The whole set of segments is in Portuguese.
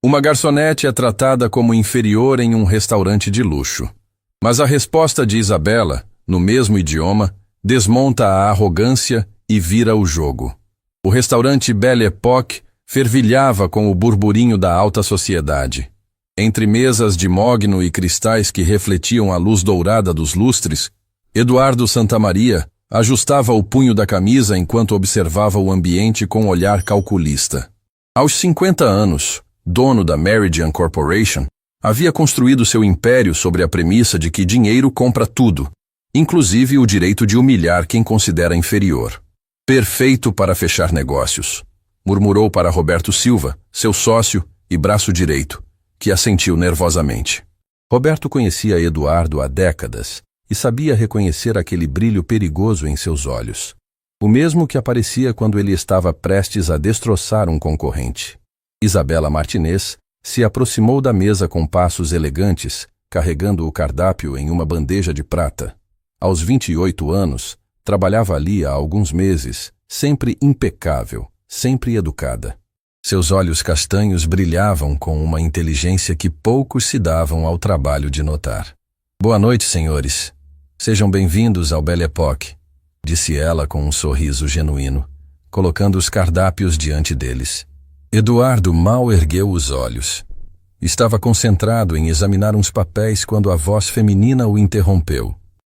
Uma garçonete é tratada como inferior em um restaurante de luxo. Mas a resposta de Isabela, no mesmo idioma, desmonta a arrogância e vira o jogo. O restaurante Belle Époque fervilhava com o burburinho da alta sociedade. Entre mesas de mogno e cristais que refletiam a luz dourada dos lustres, Eduardo Santamaria ajustava o punho da camisa enquanto observava o ambiente com olhar calculista. Aos 50 anos, dono da Meridian Corporation, havia construído seu império sobre a premissa de que dinheiro compra tudo, inclusive o direito de humilhar quem considera inferior. Perfeito para fechar negócios, murmurou para Roberto Silva, seu sócio e braço direito, que assentiu nervosamente. Roberto conhecia Eduardo há décadas e sabia reconhecer aquele brilho perigoso em seus olhos, o mesmo que aparecia quando ele estava prestes a destroçar um concorrente. Isabela Martinez se aproximou da mesa com passos elegantes, carregando o cardápio em uma bandeja de prata. Aos 28 anos, trabalhava ali há alguns meses, sempre impecável, sempre educada. Seus olhos castanhos brilhavam com uma inteligência que poucos se davam ao trabalho de notar. Boa noite, senhores. Sejam bem-vindos ao Belle Époque, disse ela com um sorriso genuíno, colocando os cardápios diante deles. Eduardo mal ergueu os olhos. Estava concentrado em examinar uns papéis quando a voz feminina o interrompeu.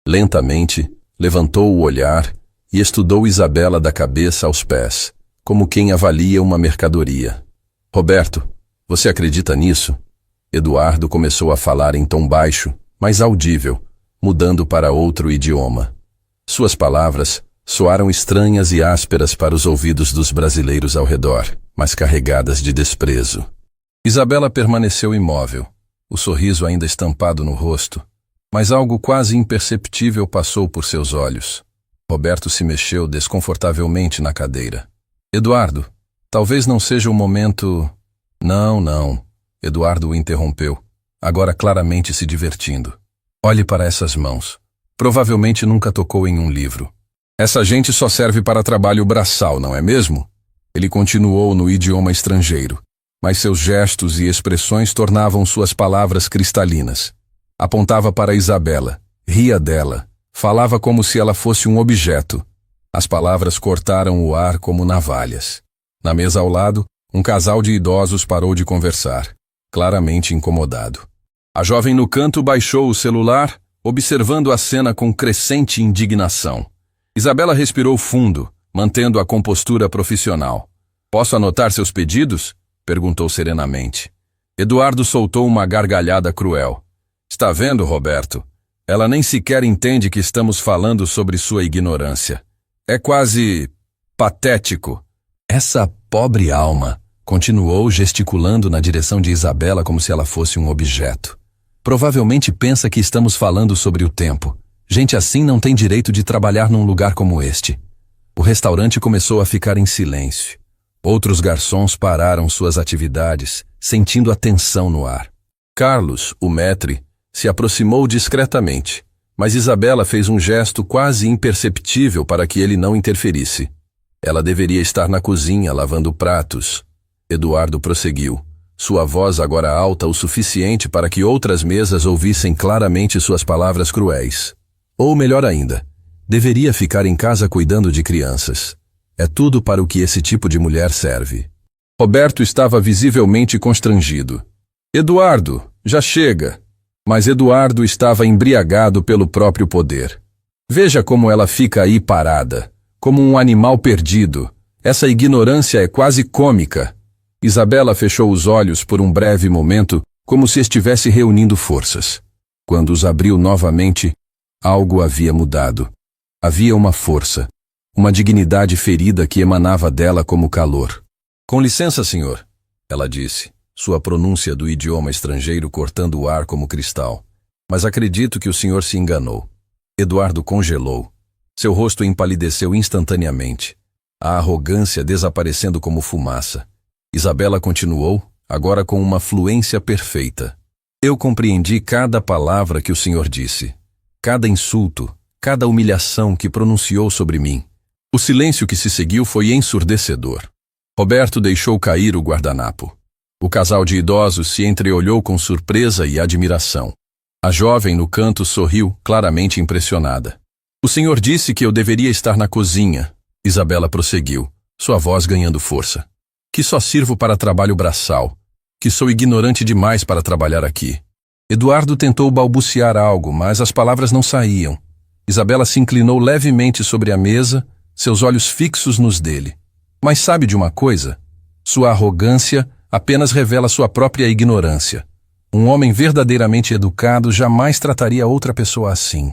Lentamente, levantou o olhar e estudou Isabela da cabeça aos pés, como quem avalia uma mercadoria. Roberto, você acredita nisso? Eduardo começou a falar em tom baixo, mas audível, mudando para outro idioma. Suas palavras soaram estranhas e ásperas para os ouvidos dos brasileiros ao redor, mas carregadas de desprezo. Isabela permaneceu imóvel, o sorriso ainda estampado no rosto, mas algo quase imperceptível passou por seus olhos. Roberto se mexeu desconfortavelmente na cadeira. Eduardo, talvez não seja o momento... Não. Eduardo o interrompeu, agora claramente se divertindo. Olhe para essas mãos. Provavelmente nunca tocou em um livro. Essa gente só serve para trabalho braçal, não é mesmo? Ele continuou no idioma estrangeiro, mas seus gestos e expressões tornavam suas palavras cristalinas. Apontava para Isabela, ria dela, falava como se ela fosse um objeto. As palavras cortaram o ar como navalhas. Na mesa ao lado, um casal de idosos parou de conversar, claramente incomodado. A jovem no canto baixou o celular, observando a cena com crescente indignação. Isabela respirou fundo, mantendo a compostura profissional. Posso anotar seus pedidos? Perguntou serenamente. Eduardo soltou uma gargalhada cruel. Está vendo, Roberto? Ela nem sequer entende que estamos falando sobre sua ignorância. É quase patético. Essa pobre alma, continuou gesticulando na direção de Isabela como se ela fosse um objeto. Provavelmente pensa que estamos falando sobre o tempo. Gente assim não tem direito de trabalhar num lugar como este. O restaurante começou a ficar em silêncio. Outros garçons pararam suas atividades, sentindo a tensão no ar. Carlos, o maître, se aproximou discretamente, mas Isabela fez um gesto quase imperceptível para que ele não interferisse. Ela deveria estar na cozinha lavando pratos. Eduardo prosseguiu, sua voz agora alta o suficiente para que outras mesas ouvissem claramente suas palavras cruéis. Ou melhor ainda, deveria ficar em casa cuidando de crianças. É tudo para o que esse tipo de mulher serve. Roberto estava visivelmente constrangido. Eduardo, já chega. Mas Eduardo estava embriagado pelo próprio poder. Veja como ela fica aí parada, como um animal perdido. Essa ignorância é quase cômica. Isabela fechou os olhos por um breve momento, como se estivesse reunindo forças. Quando os abriu novamente, algo havia mudado. Havia uma força, uma dignidade ferida que emanava dela como calor. Com licença, senhor, ela disse, sua pronúncia do idioma estrangeiro cortando o ar como cristal. Mas acredito que o senhor se enganou. Eduardo congelou. Seu rosto empalideceu instantaneamente, a arrogância desaparecendo como fumaça. Isabela continuou, agora com uma fluência perfeita. Eu compreendi cada palavra que o senhor disse, cada insulto, cada humilhação que pronunciou sobre mim. O silêncio que se seguiu foi ensurdecedor. Roberto deixou cair o guardanapo. O casal de idosos se entreolhou com surpresa e admiração. A jovem no canto sorriu, claramente impressionada. O senhor disse que eu deveria estar na cozinha. Isabela prosseguiu, sua voz ganhando força. Que só sirvo para trabalho braçal. Que sou ignorante demais para trabalhar aqui. Eduardo tentou balbuciar algo, mas as palavras não saíam. Isabela se inclinou levemente sobre a mesa, seus olhos fixos nos dele. Mas sabe de uma coisa? Sua arrogância apenas revela sua própria ignorância. Um homem verdadeiramente educado jamais trataria outra pessoa assim.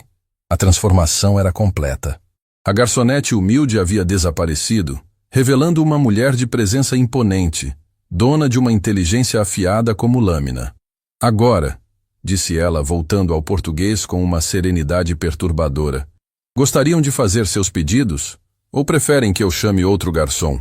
A transformação era completa. A garçonete humilde havia desaparecido, revelando uma mulher de presença imponente, dona de uma inteligência afiada como lâmina. Agora, disse ela, voltando ao português com uma serenidade perturbadora, gostariam de fazer seus pedidos? Ou preferem que eu chame outro garçom?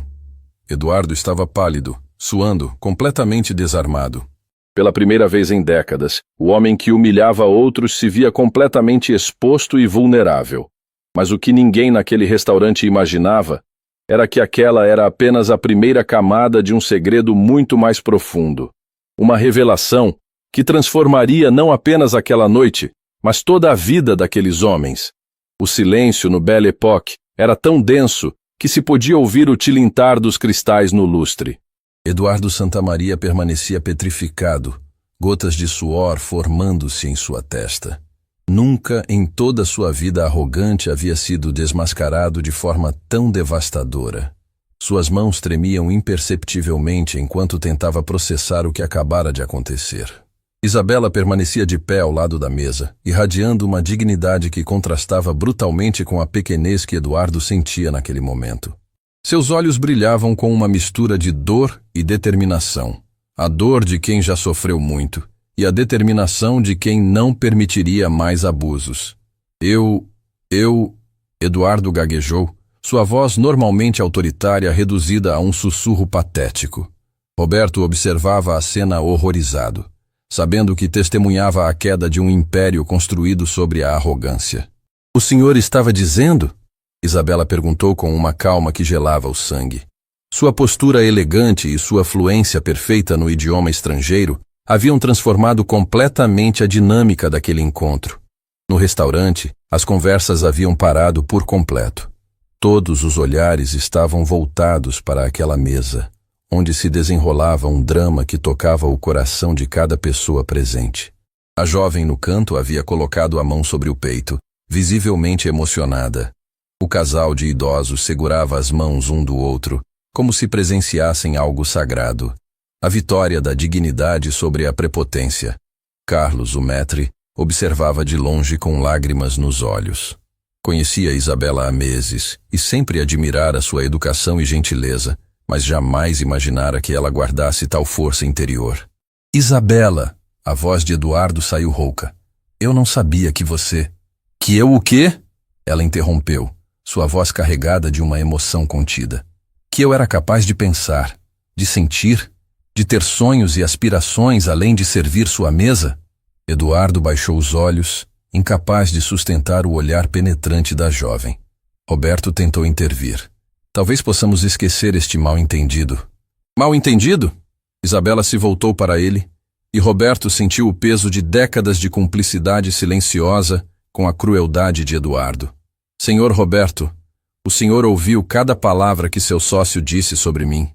Eduardo estava pálido, suando, completamente desarmado. Pela primeira vez em décadas, o homem que humilhava outros se via completamente exposto e vulnerável. Mas o que ninguém naquele restaurante imaginava era que aquela era apenas a primeira camada de um segredo muito mais profundo. Uma revelação que transformaria não apenas aquela noite, mas toda a vida daqueles homens. O silêncio no Belle Époque era tão denso que se podia ouvir o tilintar dos cristais no lustre. Eduardo Santamaria permanecia petrificado, gotas de suor formando-se em sua testa. Nunca em toda sua vida arrogante havia sido desmascarado de forma tão devastadora. Suas mãos tremiam imperceptivelmente enquanto tentava processar o que acabara de acontecer. Isabela permanecia de pé ao lado da mesa, irradiando uma dignidade que contrastava brutalmente com a pequenez que Eduardo sentia naquele momento. Seus olhos brilhavam com uma mistura de dor e determinação. A dor de quem já sofreu muito e a determinação de quem não permitiria mais abusos. Eduardo gaguejou, sua voz normalmente autoritária reduzida a um sussurro patético. Roberto observava a cena horrorizado, sabendo que testemunhava a queda de um império construído sobre a arrogância. O senhor estava dizendo? Isabela perguntou com uma calma que gelava o sangue. Sua postura elegante e sua fluência perfeita no idioma estrangeiro haviam transformado completamente a dinâmica daquele encontro. No restaurante, as conversas haviam parado por completo. Todos os olhares estavam voltados para aquela mesa, onde se desenrolava um drama que tocava o coração de cada pessoa presente. A jovem no canto havia colocado a mão sobre o peito, visivelmente emocionada. O casal de idosos segurava as mãos um do outro, como se presenciassem algo sagrado. A vitória da dignidade sobre a prepotência. Carlos, o maître, observava de longe com lágrimas nos olhos. Conhecia Isabela há meses e sempre admirara sua educação e gentileza, mas jamais imaginara que ela guardasse tal força interior. Isabela! A voz de Eduardo saiu rouca. Eu não sabia que você... Que eu o quê? Ela interrompeu, sua voz carregada de uma emoção contida. Que eu era capaz de pensar, de sentir, de ter sonhos e aspirações além de servir sua mesa? Eduardo baixou os olhos, incapaz de sustentar o olhar penetrante da jovem. Roberto tentou intervir. Talvez possamos esquecer este mal-entendido. Mal-entendido? Isabela se voltou para ele, e Roberto sentiu o peso de décadas de cumplicidade silenciosa com a crueldade de Eduardo. Senhor Roberto, o senhor ouviu cada palavra que seu sócio disse sobre mim,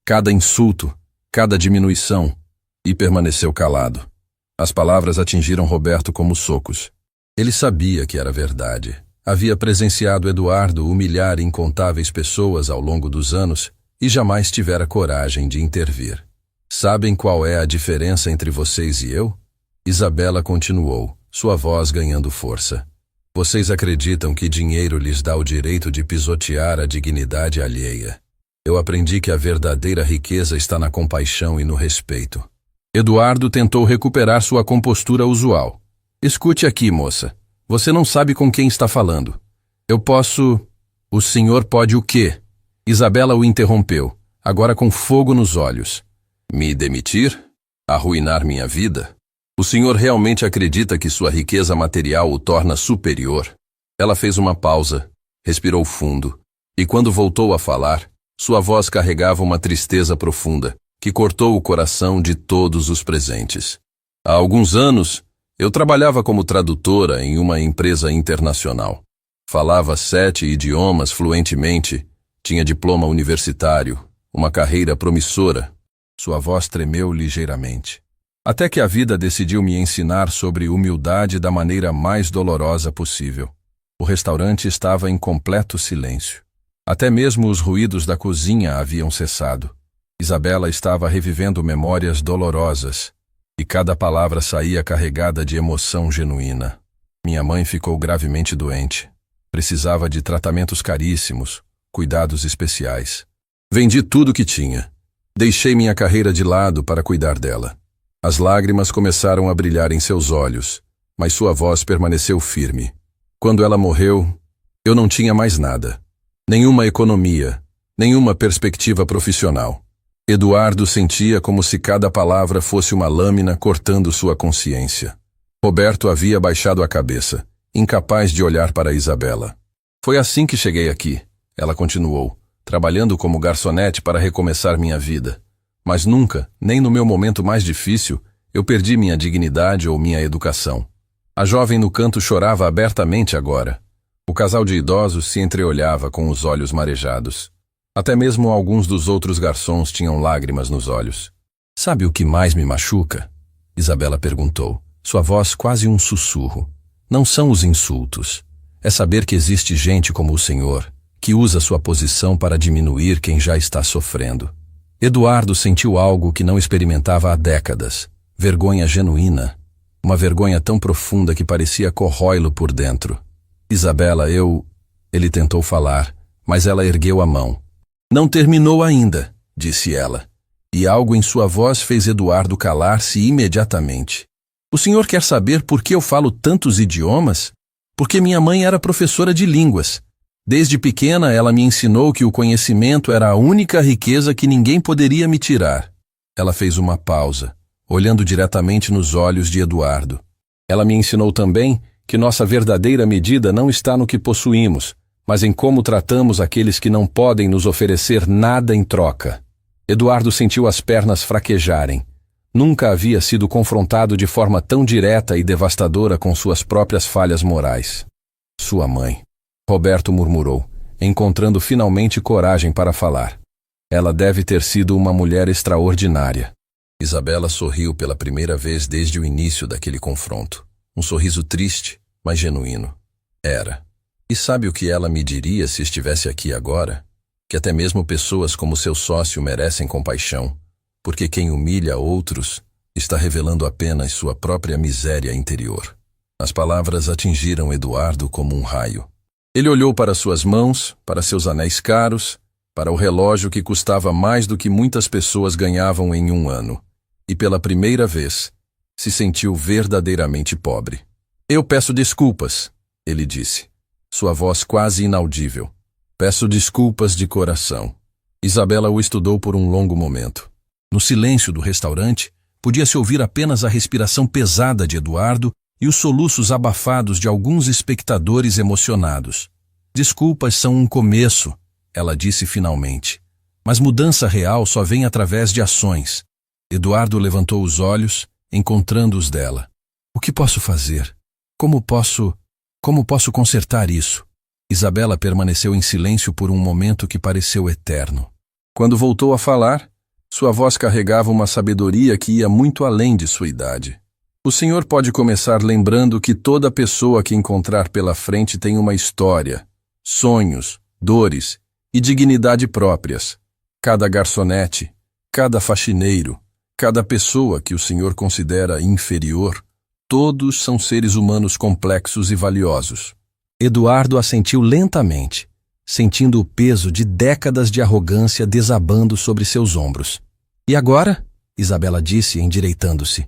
cada insulto, cada diminuição, e permaneceu calado. As palavras atingiram Roberto como socos. Ele sabia que era verdade. Havia presenciado Eduardo humilhar incontáveis pessoas ao longo dos anos e jamais tivera coragem de intervir. Sabem qual é a diferença entre vocês e eu? Isabela continuou, sua voz ganhando força. Vocês acreditam que dinheiro lhes dá o direito de pisotear a dignidade alheia. Eu aprendi que a verdadeira riqueza está na compaixão e no respeito. Eduardo tentou recuperar sua compostura usual. Escute aqui, moça. Você não sabe com quem está falando. Eu posso... O senhor pode o quê? Isabela o interrompeu, agora com fogo nos olhos. Me demitir? Arruinar minha vida? O senhor realmente acredita que sua riqueza material o torna superior? Ela fez uma pausa, respirou fundo, e quando voltou a falar, sua voz carregava uma tristeza profunda, que cortou o coração de todos os presentes. Há alguns anos, eu trabalhava como tradutora em uma empresa internacional. Falava 7 idiomas fluentemente, tinha diploma universitário, uma carreira promissora. Sua voz tremeu ligeiramente. Até que a vida decidiu me ensinar sobre humildade da maneira mais dolorosa possível. O restaurante estava em completo silêncio. Até mesmo os ruídos da cozinha haviam cessado. Isabela estava revivendo memórias dolorosas, e cada palavra saía carregada de emoção genuína. Minha mãe ficou gravemente doente. Precisava de tratamentos caríssimos, cuidados especiais. Vendi tudo que tinha. Deixei minha carreira de lado para cuidar dela. As lágrimas começaram a brilhar em seus olhos, mas sua voz permaneceu firme. Quando ela morreu, eu não tinha mais nada. Nenhuma economia, nenhuma perspectiva profissional. Eduardo sentia como se cada palavra fosse uma lâmina cortando sua consciência. Roberto havia baixado a cabeça, incapaz de olhar para Isabela. Foi assim que cheguei aqui, ela continuou, trabalhando como garçonete para recomeçar minha vida. Mas nunca, nem no meu momento mais difícil, eu perdi minha dignidade ou minha educação. A jovem no canto chorava abertamente agora. O casal de idosos se entreolhava com os olhos marejados. Até mesmo alguns dos outros garçons tinham lágrimas nos olhos. Sabe o que mais me machuca? Isabela perguntou, sua voz quase um sussurro. Não são os insultos. É saber que existe gente como o senhor, que usa sua posição para diminuir quem já está sofrendo. Eduardo sentiu algo que não experimentava há décadas. Vergonha genuína. Uma vergonha tão profunda que parecia corrói-lo por dentro. Isabela, Ele tentou falar, mas ela ergueu a mão. Não terminou ainda, disse ela, e algo em sua voz fez Eduardo calar-se imediatamente. O senhor quer saber por que eu falo tantos idiomas? Porque minha mãe era professora de línguas. Desde pequena ela me ensinou que o conhecimento era a única riqueza que ninguém poderia me tirar. Ela fez uma pausa, olhando diretamente nos olhos de Eduardo. Ela me ensinou também que nossa verdadeira medida não está no que possuímos, mas em como tratamos aqueles que não podem nos oferecer nada em troca. Eduardo sentiu as pernas fraquejarem. Nunca havia sido confrontado de forma tão direta e devastadora com suas próprias falhas morais. Sua mãe. Roberto murmurou, encontrando finalmente coragem para falar. Ela deve ter sido uma mulher extraordinária. Isabela sorriu pela primeira vez desde o início daquele confronto. Um sorriso triste, mas genuíno. Era. E sabe o que ela me diria se estivesse aqui agora? Que até mesmo pessoas como seu sócio merecem compaixão, porque quem humilha outros está revelando apenas sua própria miséria interior. As palavras atingiram Eduardo como um raio. Ele olhou para suas mãos, para seus anéis caros, para o relógio que custava mais do que muitas pessoas ganhavam em um ano, e pela primeira vez se sentiu verdadeiramente pobre. Eu peço desculpas, ele disse. Sua voz quase inaudível. Peço desculpas de coração. Isabela o estudou por um longo momento. No silêncio do restaurante, podia-se ouvir apenas a respiração pesada de Eduardo e os soluços abafados de alguns espectadores emocionados. Desculpas são um começo, ela disse finalmente. Mas mudança real só vem através de ações. Eduardo levantou os olhos, encontrando-os dela. O que posso fazer? Como posso consertar isso? Isabela permaneceu em silêncio por um momento que pareceu eterno. Quando voltou a falar, sua voz carregava uma sabedoria que ia muito além de sua idade. O senhor pode começar lembrando que toda pessoa que encontrar pela frente tem uma história, sonhos, dores e dignidade próprias. Cada garçonete, cada faxineiro, cada pessoa que o senhor considera inferior, todos são seres humanos complexos e valiosos. Eduardo assentiu lentamente, sentindo o peso de décadas de arrogância desabando sobre seus ombros. E agora? Isabela disse, endireitando-se.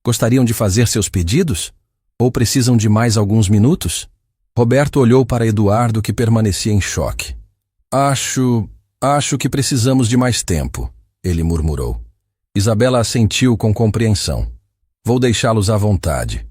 Gostariam de fazer seus pedidos? Ou precisam de mais alguns minutos? Roberto olhou para Eduardo, que permanecia em choque. Acho que precisamos de mais tempo, ele murmurou. Isabela assentiu com compreensão. Vou deixá-los à vontade.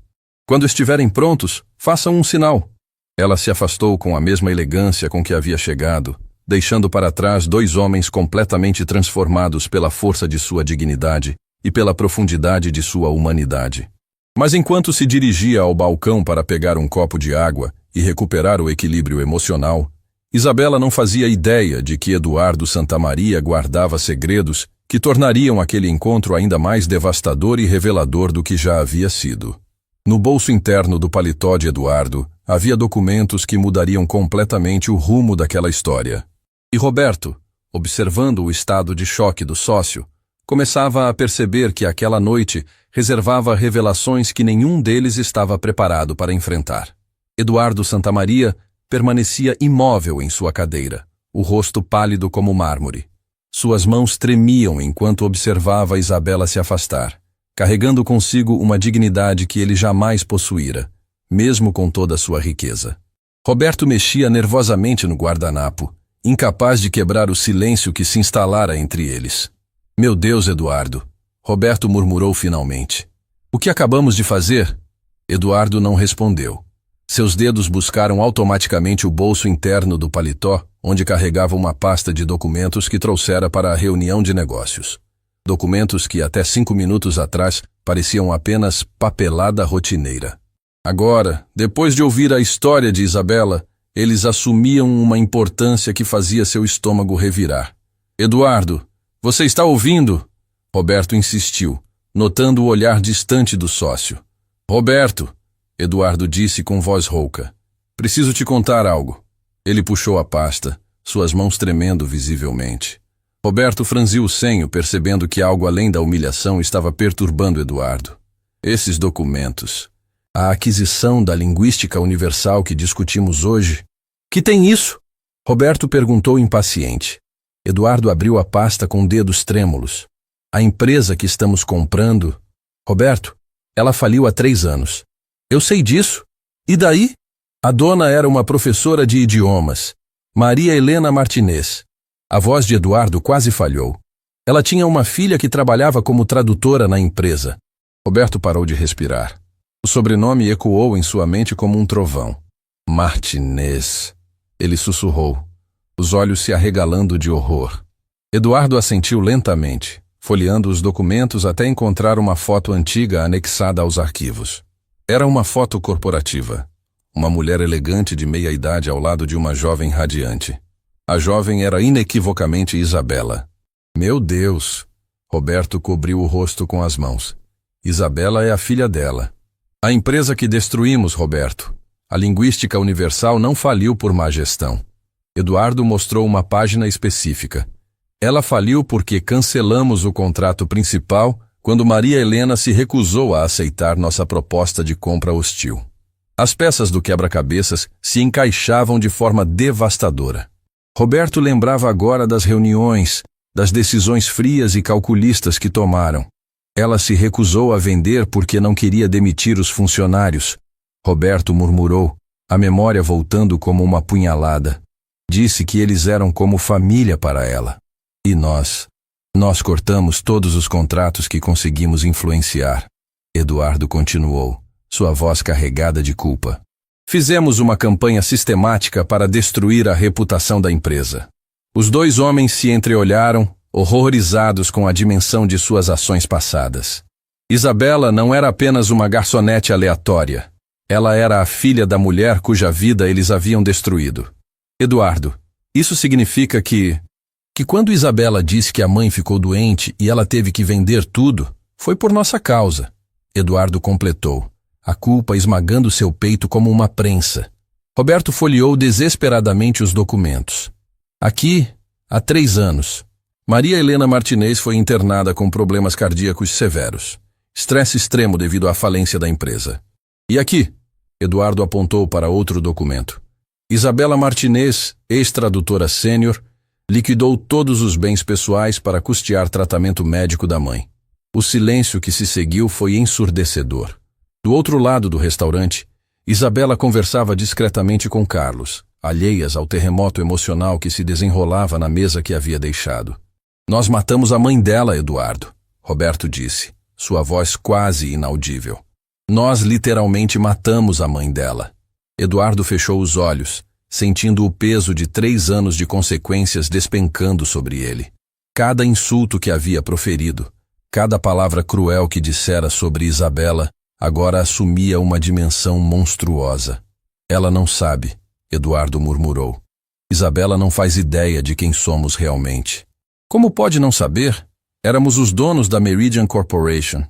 Quando estiverem prontos, façam um sinal. Ela se afastou com a mesma elegância com que havia chegado, deixando para trás dois homens completamente transformados pela força de sua dignidade e pela profundidade de sua humanidade. Mas enquanto se dirigia ao balcão para pegar um copo de água e recuperar o equilíbrio emocional, Isabela não fazia ideia de que Eduardo Santamaria guardava segredos que tornariam aquele encontro ainda mais devastador e revelador do que já havia sido. No bolso interno do paletó de Eduardo, havia documentos que mudariam completamente o rumo daquela história. E Roberto, observando o estado de choque do sócio, começava a perceber que aquela noite reservava revelações que nenhum deles estava preparado para enfrentar. Eduardo Santamaria permanecia imóvel em sua cadeira, o rosto pálido como mármore. Suas mãos tremiam enquanto observava Isabela se afastar, carregando consigo uma dignidade que ele jamais possuíra, mesmo com toda a sua riqueza. Roberto mexia nervosamente no guardanapo, incapaz de quebrar o silêncio que se instalara entre eles. Meu Deus, Eduardo, Roberto murmurou finalmente. O que acabamos de fazer? Eduardo não respondeu. Seus dedos buscaram automaticamente o bolso interno do paletó, onde carregava uma pasta de documentos que trouxera para a reunião de negócios. Documentos que até 5 minutos atrás pareciam apenas papelada rotineira. Agora, depois de ouvir a história de Isabela, eles assumiam uma importância que fazia seu estômago revirar. Eduardo, você está ouvindo? Roberto insistiu, notando o olhar distante do sócio. Roberto, Eduardo disse com voz rouca. Preciso te contar algo. Ele puxou a pasta, suas mãos tremendo visivelmente. Roberto franziu o senho, percebendo que algo além da humilhação estava perturbando Eduardo. Esses documentos. A aquisição da linguística universal que discutimos hoje. Que tem isso? Roberto perguntou impaciente. Eduardo abriu a pasta com dedos trêmulos. A empresa que estamos comprando... Roberto, ela faliu há 3 anos. Eu sei disso. E daí? A dona era uma professora de idiomas, Maria Helena Martinez. A voz de Eduardo quase falhou. Ela tinha uma filha que trabalhava como tradutora na empresa. Roberto parou de respirar. O sobrenome ecoou em sua mente como um trovão. Martinez. Ele sussurrou, os olhos se arregalando de horror. Eduardo assentiu lentamente, folheando os documentos até encontrar uma foto antiga anexada aos arquivos. Era uma foto corporativa. Uma mulher elegante de meia-idade ao lado de uma jovem radiante. A jovem era inequivocamente Isabela. Meu Deus! Roberto cobriu o rosto com as mãos. Isabela é a filha dela. A empresa que destruímos, Roberto. A linguística universal não faliu por má gestão. Eduardo mostrou uma página específica. Ela faliu porque cancelamos o contrato principal quando Maria Helena se recusou a aceitar nossa proposta de compra hostil. As peças do quebra-cabeças se encaixavam de forma devastadora. Roberto lembrava agora das reuniões, das decisões frias e calculistas que tomaram. Ela se recusou a vender porque não queria demitir os funcionários. Roberto murmurou, a memória voltando como uma punhalada. Disse que eles eram como família para ela. E nós cortamos todos os contratos que conseguimos influenciar. Eduardo continuou, sua voz carregada de culpa. Fizemos uma campanha sistemática para destruir a reputação da empresa. Os 2 homens se entreolharam, horrorizados com a dimensão de suas ações passadas. Isabela não era apenas uma garçonete aleatória. Ela era a filha da mulher cuja vida eles haviam destruído. Eduardo, isso significa que quando Isabela disse que a mãe ficou doente e ela teve que vender tudo, foi por nossa causa. Eduardo completou, a culpa esmagando seu peito como uma prensa. Roberto folheou desesperadamente os documentos. Aqui, há 3 anos, Maria Helena Martinez foi internada com problemas cardíacos severos. Estresse extremo devido à falência da empresa. E aqui, Eduardo apontou para outro documento. Isabela Martinez, ex-tradutora sênior, liquidou todos os bens pessoais para custear tratamento médico da mãe. O silêncio que se seguiu foi ensurdecedor. Do outro lado do restaurante, Isabela conversava discretamente com Carlos, alheias ao terremoto emocional que se desenrolava na mesa que havia deixado. Nós matamos a mãe dela, Eduardo, Roberto disse, sua voz quase inaudível. Nós literalmente matamos a mãe dela. Eduardo fechou os olhos, sentindo o peso de 3 anos de consequências despencando sobre ele. Cada insulto que havia proferido, cada palavra cruel que dissera sobre Isabela, agora assumia uma dimensão monstruosa. Ela não sabe, Eduardo murmurou. Isabela não faz ideia de quem somos realmente. Como pode não saber? Éramos os donos da Meridian Corporation.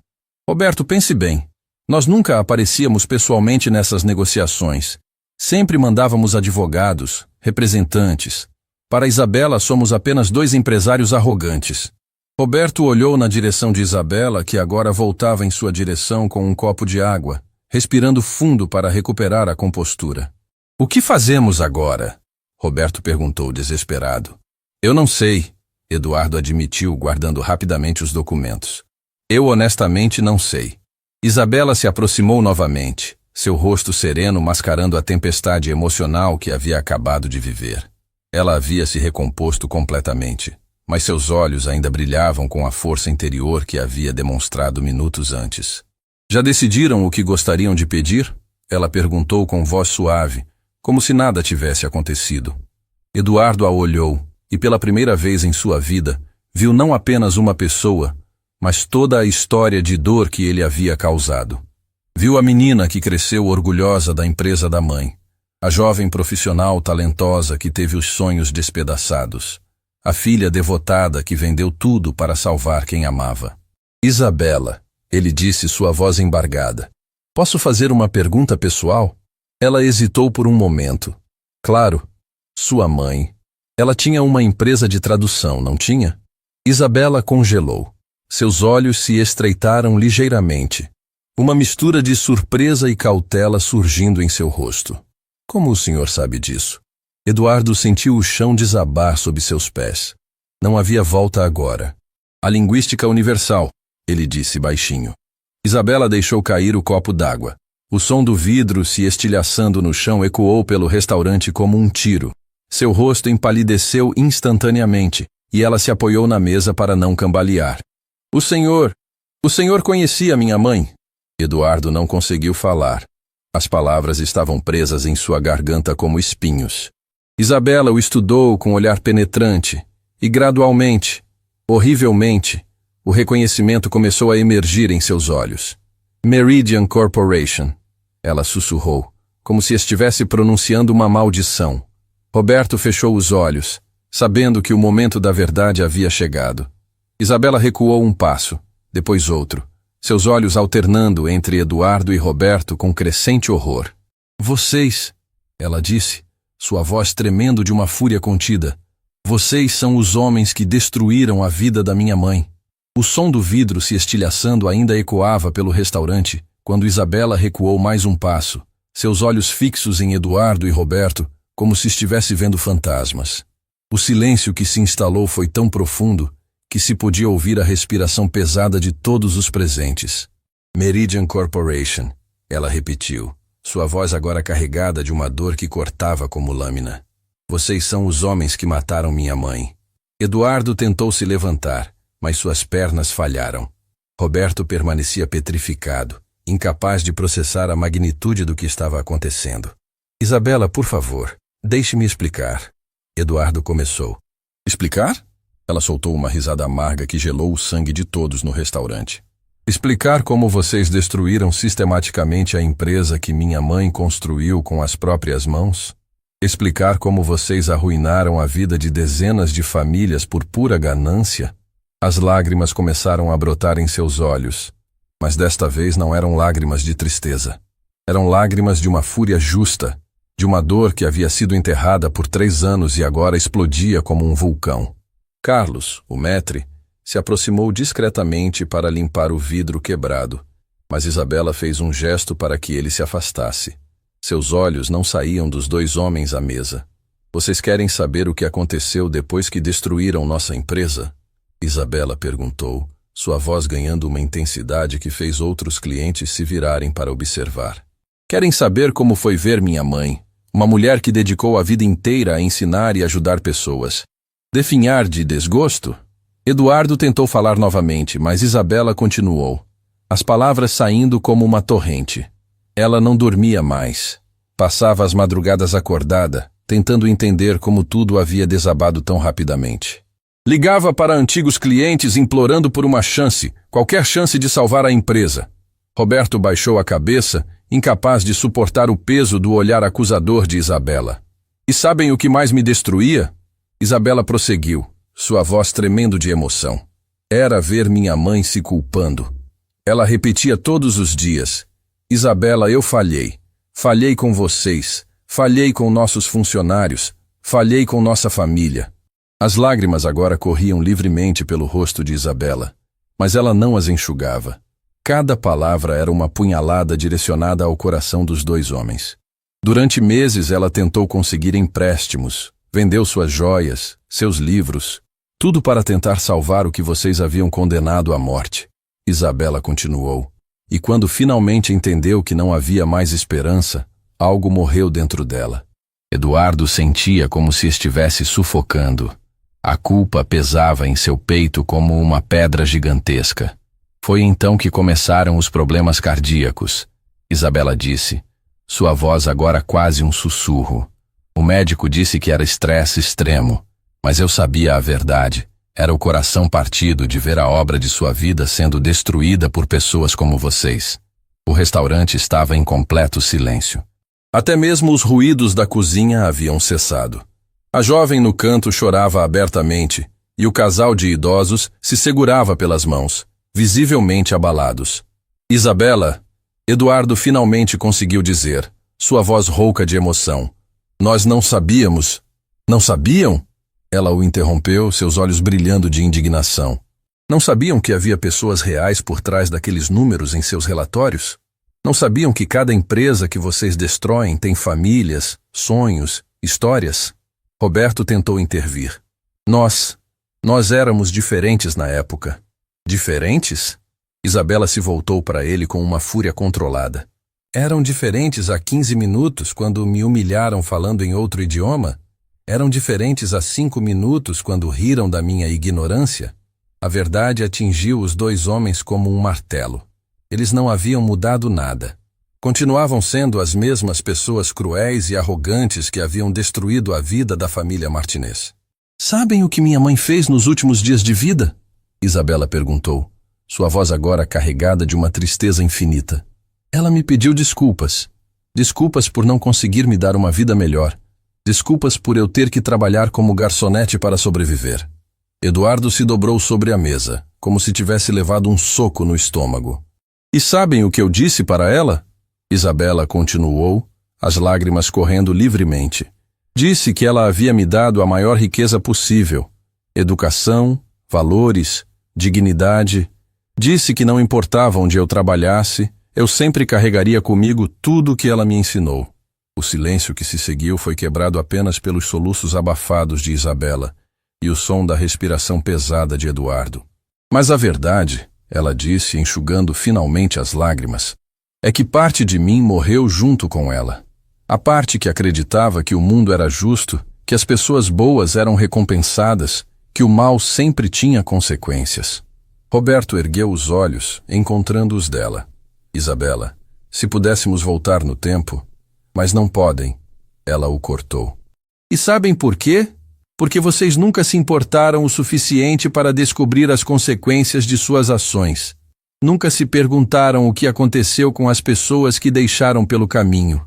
Roberto, pense bem. Nós nunca aparecíamos pessoalmente nessas negociações. Sempre mandávamos advogados, representantes. Para Isabela, somos apenas 2 empresários arrogantes. Roberto olhou na direção de Isabela, que agora voltava em sua direção com um copo de água, respirando fundo para recuperar a compostura. O que fazemos agora? Roberto perguntou desesperado. Eu não sei, Eduardo admitiu, guardando rapidamente os documentos. Eu honestamente não sei. Isabela se aproximou novamente, seu rosto sereno mascarando a tempestade emocional que havia acabado de viver. Ela havia se recomposto completamente, mas seus olhos ainda brilhavam com a força interior que havia demonstrado minutos antes. Já decidiram o que gostariam de pedir? Ela perguntou com voz suave, como se nada tivesse acontecido. Eduardo a olhou, e pela primeira vez em sua vida, viu não apenas uma pessoa, mas toda a história de dor que ele havia causado. Viu a menina que cresceu orgulhosa da empresa da mãe, a jovem profissional talentosa que teve os sonhos despedaçados, a filha devotada que vendeu tudo para salvar quem amava. Isabela, ele disse, sua voz embargada. Posso fazer uma pergunta pessoal? Ela hesitou por um momento. Claro, sua mãe. Ela tinha uma empresa de tradução, não tinha? Isabela congelou. Seus olhos se estreitaram ligeiramente. Uma mistura de surpresa e cautela surgindo em seu rosto. Como o senhor sabe disso? Eduardo sentiu o chão desabar sob seus pés. Não havia volta agora. A linguística universal, ele disse baixinho. Isabela deixou cair o copo d'água. O som do vidro se estilhaçando no chão ecoou pelo restaurante como um tiro. Seu rosto empalideceu instantaneamente, e ela se apoiou na mesa para não cambalear. O senhor conhecia minha mãe? Eduardo não conseguiu falar. As palavras estavam presas em sua garganta como espinhos. Isabela o estudou com olhar penetrante, e gradualmente, horrivelmente, o reconhecimento começou a emergir em seus olhos. Meridian Corporation, ela sussurrou, como se estivesse pronunciando uma maldição. Roberto fechou os olhos, sabendo que o momento da verdade havia chegado. Isabela recuou um passo, depois outro, seus olhos alternando entre Eduardo e Roberto com crescente horror. Vocês, ela disse, sua voz tremendo de uma fúria contida, vocês são os homens que destruíram a vida da minha mãe. O som do vidro se estilhaçando ainda ecoava pelo restaurante, quando Isabela recuou mais um passo, seus olhos fixos em Eduardo e Roberto, como se estivesse vendo fantasmas. O silêncio que se instalou foi tão profundo que se podia ouvir a respiração pesada de todos os presentes. Meridian Corporation, ela repetiu, sua voz agora carregada de uma dor que cortava como lâmina. Vocês são os homens que mataram minha mãe. Eduardo tentou se levantar, mas suas pernas falharam. Roberto permanecia petrificado, incapaz de processar a magnitude do que estava acontecendo. Isabela, por favor, deixe-me explicar. Eduardo começou. Explicar? Ela soltou uma risada amarga que gelou o sangue de todos no restaurante. Explicar como vocês destruíram sistematicamente a empresa que minha mãe construiu com as próprias mãos? Explicar como vocês arruinaram a vida de dezenas de famílias por pura ganância? As lágrimas começaram a brotar em seus olhos, mas desta vez não eram lágrimas de tristeza. Eram lágrimas de uma fúria justa, de uma dor que havia sido enterrada por 3 anos e agora explodia como um vulcão. Carlos, o maître, se aproximou discretamente para limpar o vidro quebrado, mas Isabela fez um gesto para que ele se afastasse. Seus olhos não saíam dos 2 homens à mesa. Vocês querem saber o que aconteceu depois que destruíram nossa empresa? Isabela perguntou, sua voz ganhando uma intensidade que fez outros clientes se virarem para observar. Querem saber como foi ver minha mãe, uma mulher que dedicou a vida inteira a ensinar e ajudar pessoas. Definhar de desgosto? Eduardo tentou falar novamente, mas Isabela continuou, as palavras saindo como uma torrente. Ela não dormia mais. Passava as madrugadas acordada, tentando entender como tudo havia desabado tão rapidamente. Ligava para antigos clientes implorando por uma chance, qualquer chance de salvar a empresa. Roberto baixou a cabeça, incapaz de suportar o peso do olhar acusador de Isabela. E sabem o que mais me destruía? Isabela prosseguiu, sua voz tremendo de emoção. Era ver minha mãe se culpando. Ela repetia todos os dias: Isabela, eu falhei. Falhei com vocês. Falhei com nossos funcionários. Falhei com nossa família. As lágrimas agora corriam livremente pelo rosto de Isabela, mas ela não as enxugava. Cada palavra era uma punhalada direcionada ao coração dos dois homens. Durante meses ela tentou conseguir empréstimos, vendeu suas joias, seus livros, tudo para tentar salvar o que vocês haviam condenado à morte. Isabela continuou, e quando finalmente entendeu que não havia mais esperança, algo morreu dentro dela. Eduardo sentia como se estivesse sufocando. A culpa pesava em seu peito como uma pedra gigantesca. Foi então que começaram os problemas cardíacos. Isabela disse, sua voz agora quase um sussurro. O médico disse que era estresse extremo, mas eu sabia a verdade. Era o coração partido de ver a obra de sua vida sendo destruída por pessoas como vocês. O restaurante estava em completo silêncio. Até mesmo os ruídos da cozinha haviam cessado. A jovem no canto chorava abertamente, e o casal de idosos se segurava pelas mãos, visivelmente abalados. Isabela, Eduardo finalmente conseguiu dizer, sua voz rouca de emoção. Nós não sabíamos. Não sabiam? Ela o interrompeu, seus olhos brilhando de indignação. Não sabiam que havia pessoas reais por trás daqueles números em seus relatórios? Não sabiam que cada empresa que vocês destroem tem famílias, sonhos, histórias? Roberto tentou intervir. Nós éramos diferentes na época. Diferentes? Isabela se voltou para ele com uma fúria controlada. Eram diferentes há 15 minutos quando me humilharam falando em outro idioma? Eram diferentes há 5 minutos quando riram da minha ignorância? A verdade atingiu os dois homens como um martelo. Eles não haviam mudado nada. Continuavam sendo as mesmas pessoas cruéis e arrogantes que haviam destruído a vida da família Martinez. Sabem o que minha mãe fez nos últimos dias de vida? Isabela perguntou, sua voz agora carregada de uma tristeza infinita. Ela me pediu desculpas. Desculpas por não conseguir me dar uma vida melhor. Desculpas por eu ter que trabalhar como garçonete para sobreviver. Eduardo se dobrou sobre a mesa, como se tivesse levado um soco no estômago. E sabem o que eu disse para ela? Isabela continuou, as lágrimas correndo livremente. Disse que ela havia me dado a maior riqueza possível. Educação, valores, dignidade. Disse que não importava onde eu trabalhasse, eu sempre carregaria comigo tudo o que ela me ensinou. O silêncio que se seguiu foi quebrado apenas pelos soluços abafados de Isabela e o som da respiração pesada de Eduardo. Mas a verdade, ela disse, enxugando finalmente as lágrimas, é que parte de mim morreu junto com ela. A parte que acreditava que o mundo era justo, que as pessoas boas eram recompensadas, que o mal sempre tinha consequências. Roberto ergueu os olhos, encontrando os dela. Isabela, se pudéssemos voltar no tempo, mas não podem. Ela o cortou. E sabem por quê? Porque vocês nunca se importaram o suficiente para descobrir as consequências de suas ações. Nunca se perguntaram o que aconteceu com as pessoas que deixaram pelo caminho.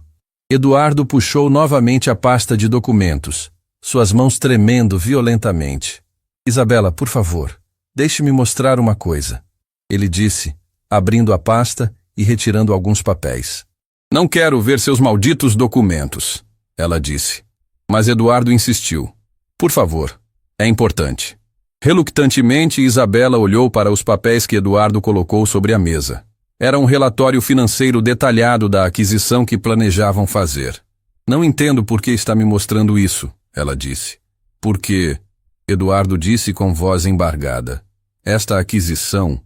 Eduardo puxou novamente a pasta de documentos, suas mãos tremendo violentamente. Isabela, por favor, deixe-me mostrar uma coisa. Ele disse, abrindo a pasta e retirando alguns papéis. Não quero ver seus malditos documentos, ela disse. Mas Eduardo insistiu. Por favor, é importante. Relutantemente, Isabela olhou para os papéis que Eduardo colocou sobre a mesa. Era um relatório financeiro detalhado da aquisição que planejavam fazer. Não entendo por que está me mostrando isso, ela disse. Porque, Eduardo disse com voz embargada, esta aquisição...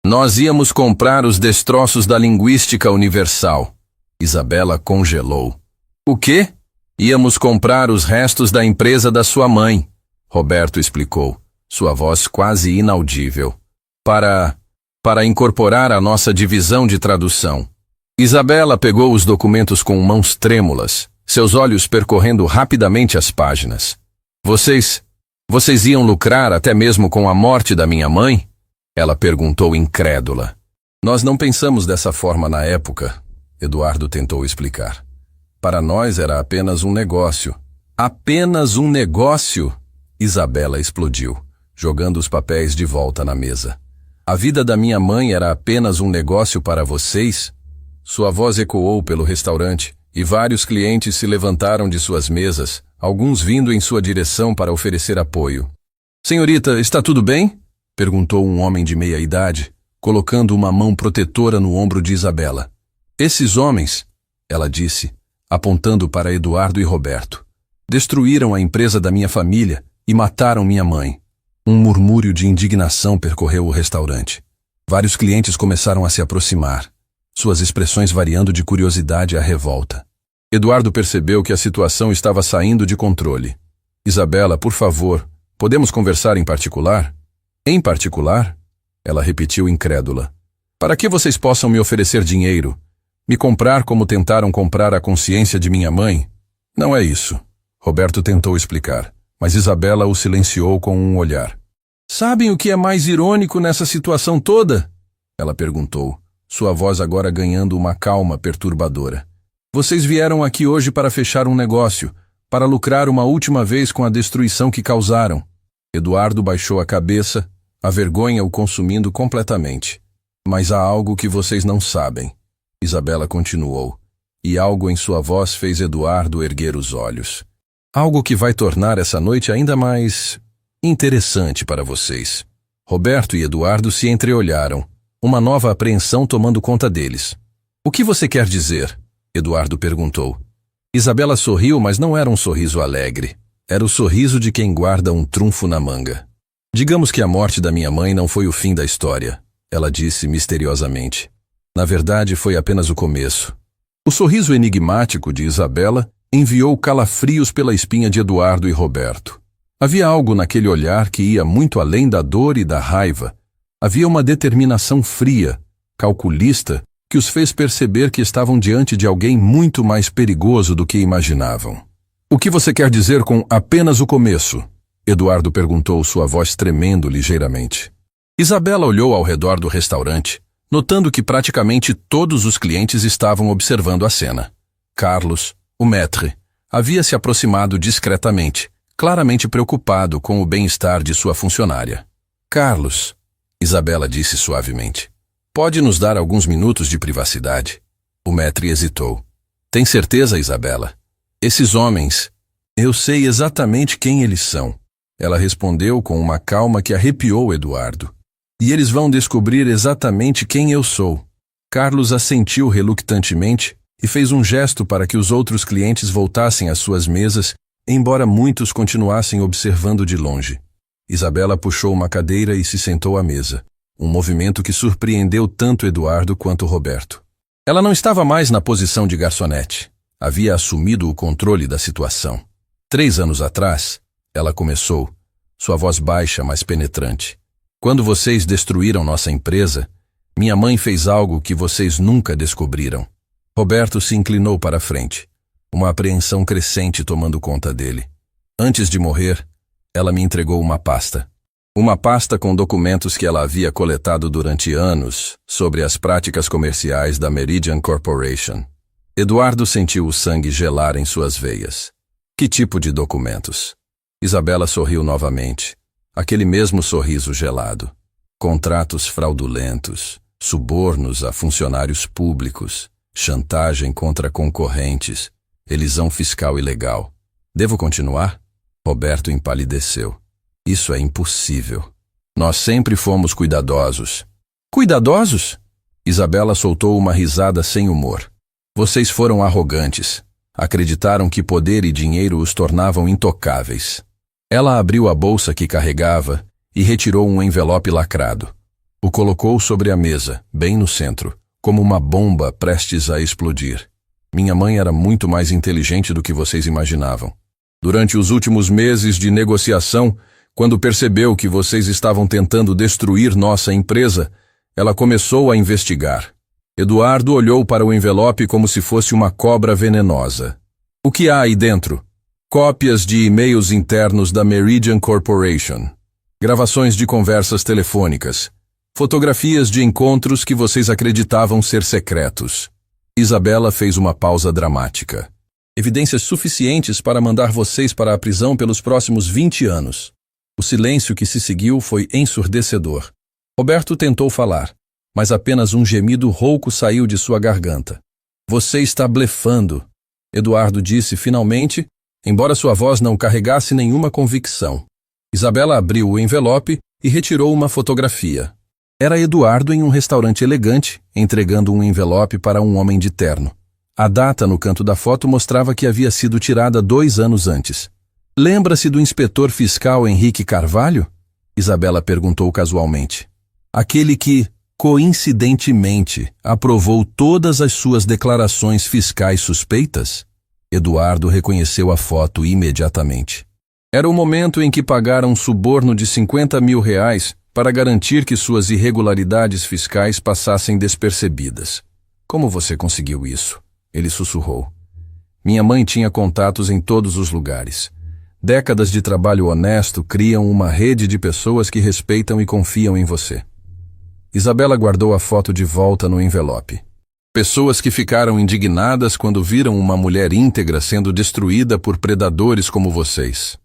Nós íamos comprar os destroços da linguística universal. Isabela congelou. O quê? Íamos comprar os restos da empresa da sua mãe, Roberto explicou, sua voz quase inaudível. Para incorporar a nossa divisão de tradução. Isabela pegou os documentos com mãos trêmulas, seus olhos percorrendo rapidamente as páginas. Vocês iam lucrar até mesmo com a morte da minha mãe? Ela perguntou incrédula. Nós não pensamos dessa forma na época, Eduardo tentou explicar. Para nós era apenas um negócio. Apenas um negócio? Isabela explodiu, jogando os papéis de volta na mesa. A vida da minha mãe era apenas um negócio para vocês? Sua voz ecoou pelo restaurante, e vários clientes se levantaram de suas mesas, alguns vindo em sua direção para oferecer apoio. Senhorita, está tudo bem? Perguntou um homem de meia idade, colocando uma mão protetora no ombro de Isabela. Esses homens, ela disse, apontando para Eduardo e Roberto, destruíram a empresa da minha família e mataram minha mãe. Um murmúrio de indignação percorreu o restaurante. Vários clientes começaram a se aproximar, suas expressões variando de curiosidade a revolta. Eduardo percebeu que a situação estava saindo de controle. Isabela, por favor, podemos conversar em particular? Em particular? Ela repetiu incrédula. Para que vocês possam me oferecer dinheiro? Me comprar como tentaram comprar a consciência de minha mãe? Não é isso. Roberto tentou explicar, mas Isabela o silenciou com um olhar. Sabem o que é mais irônico nessa situação toda? Ela perguntou, sua voz agora ganhando uma calma perturbadora. Vocês vieram aqui hoje para fechar um negócio, para lucrar uma última vez com a destruição que causaram. Eduardo baixou a cabeça, a vergonha o consumindo completamente. Mas há algo que vocês não sabem. Isabela continuou, e algo em sua voz fez Eduardo erguer os olhos. Algo que vai tornar essa noite ainda mais interessante para vocês. Roberto e Eduardo se entreolharam, uma nova apreensão tomando conta deles. O que você quer dizer? Eduardo perguntou. Isabela sorriu, mas não era um sorriso alegre. Era o sorriso de quem guarda um trunfo na manga. Digamos que a morte da minha mãe não foi o fim da história, ela disse misteriosamente. Na verdade, foi apenas o começo. O sorriso enigmático de Isabela enviou calafrios pela espinha de Eduardo e Roberto. Havia algo naquele olhar que ia muito além da dor e da raiva. Havia uma determinação fria, calculista, que os fez perceber que estavam diante de alguém muito mais perigoso do que imaginavam. O que você quer dizer com apenas o começo? Eduardo perguntou, sua voz tremendo ligeiramente. Isabela olhou ao redor do restaurante, notando que praticamente todos os clientes estavam observando a cena. Carlos, o maître, havia se aproximado discretamente, claramente preocupado com o bem-estar de sua funcionária. Carlos, Isabela disse suavemente, pode nos dar alguns minutos de privacidade? O maître hesitou. Tem certeza, Isabela? Esses homens, eu sei exatamente quem eles são. Ela respondeu com uma calma que arrepiou Eduardo. E eles vão descobrir exatamente quem eu sou. Carlos assentiu relutantemente e fez um gesto para que os outros clientes voltassem às suas mesas, embora muitos continuassem observando de longe. Isabela puxou uma cadeira e se sentou à mesa, um movimento que surpreendeu tanto Eduardo quanto Roberto. Ela não estava mais na posição de garçonete. Havia assumido o controle da situação. 3 anos atrás, ela começou, sua voz baixa, mas penetrante. Quando vocês destruíram nossa empresa, minha mãe fez algo que vocês nunca descobriram. Roberto se inclinou para a frente, uma apreensão crescente tomando conta dele. Antes de morrer, ela me entregou uma pasta. Uma pasta com documentos que ela havia coletado durante anos sobre as práticas comerciais da Meridian Corporation. Eduardo sentiu o sangue gelar em suas veias. Que tipo de documentos? Isabela sorriu novamente. Aquele mesmo sorriso gelado. Contratos fraudulentos, subornos a funcionários públicos, chantagem contra concorrentes, elisão fiscal ilegal. Devo continuar? Roberto empalideceu. Isso é impossível. Nós sempre fomos cuidadosos. Cuidadosos? Isabela soltou uma risada sem humor. Vocês foram arrogantes. Acreditaram que poder e dinheiro os tornavam intocáveis. Ela abriu a bolsa que carregava e retirou um envelope lacrado. O colocou sobre a mesa, bem no centro, como uma bomba prestes a explodir. Minha mãe era muito mais inteligente do que vocês imaginavam. Durante os últimos meses de negociação, quando percebeu que vocês estavam tentando destruir nossa empresa, ela começou a investigar. Eduardo olhou para o envelope como se fosse uma cobra venenosa. O que há aí dentro? Cópias de e-mails internos da Meridian Corporation, gravações de conversas telefônicas, fotografias de encontros que vocês acreditavam ser secretos. Isabela fez uma pausa dramática. Evidências suficientes para mandar vocês para a prisão pelos próximos 20 anos. O silêncio que se seguiu foi ensurdecedor. Roberto tentou falar, mas apenas um gemido rouco saiu de sua garganta. Você está blefando, Eduardo disse finalmente, embora sua voz não carregasse nenhuma convicção. Isabela abriu o envelope e retirou uma fotografia. Era Eduardo em um restaurante elegante, entregando um envelope para um homem de terno. A data no canto da foto mostrava que havia sido tirada 2 anos antes. Lembra-se do inspetor fiscal Henrique Carvalho? Isabela perguntou casualmente. Aquele que, coincidentemente, aprovou todas as suas declarações fiscais suspeitas? Eduardo reconheceu a foto imediatamente. Era o momento em que pagaram um suborno de R$50 mil para garantir que suas irregularidades fiscais passassem despercebidas. Como você conseguiu isso? Ele sussurrou. Minha mãe tinha contatos em todos os lugares. Décadas de trabalho honesto criam uma rede de pessoas que respeitam e confiam em você. Isabela guardou a foto de volta no envelope. Pessoas que ficaram indignadas quando viram uma mulher íntegra sendo destruída por predadores como vocês.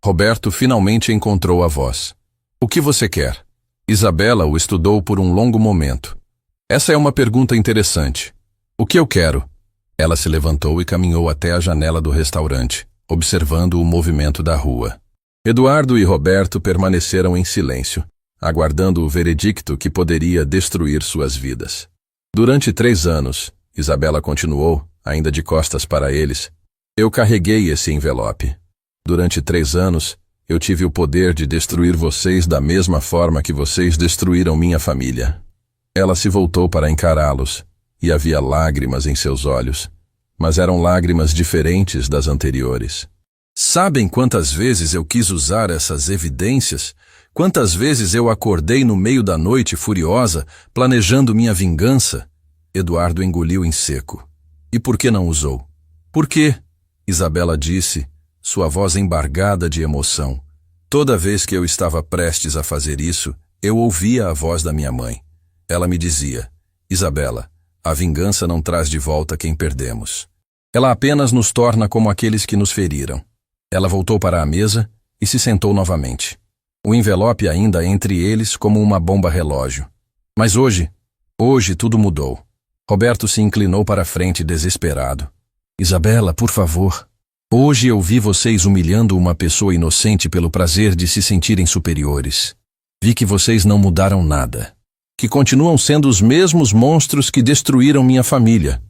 Roberto finalmente encontrou a voz. O que você quer? Isabela o estudou por um longo momento. Essa é uma pergunta interessante. O que eu quero? Ela se levantou e caminhou até a janela do restaurante, observando o movimento da rua. Eduardo e Roberto permaneceram em silêncio, aguardando o veredicto que poderia destruir suas vidas. Durante 3 anos, Isabela continuou, ainda de costas para eles, eu carreguei esse envelope. Durante 3 anos, eu tive o poder de destruir vocês da mesma forma que vocês destruíram minha família. Ela se voltou para encará-los, e havia lágrimas em seus olhos, mas eram lágrimas diferentes das anteriores. Sabem quantas vezes eu quis usar essas evidências? Quantas vezes eu acordei no meio da noite furiosa, planejando minha vingança? Eduardo engoliu em seco. E por que não usou? Por quê? Isabela disse, sua voz embargada de emoção. Toda vez que eu estava prestes a fazer isso, eu ouvia a voz da minha mãe. Ela me dizia, Isabela, a vingança não traz de volta quem perdemos. Ela apenas nos torna como aqueles que nos feriram. Ela voltou para a mesa e se sentou novamente. O envelope ainda entre eles como uma bomba relógio. Mas hoje tudo mudou. Roberto se inclinou para a frente desesperado. Isabela, por favor. Hoje eu vi vocês humilhando uma pessoa inocente pelo prazer de se sentirem superiores. Vi que vocês não mudaram nada. Que continuam sendo os mesmos monstros que destruíram minha família.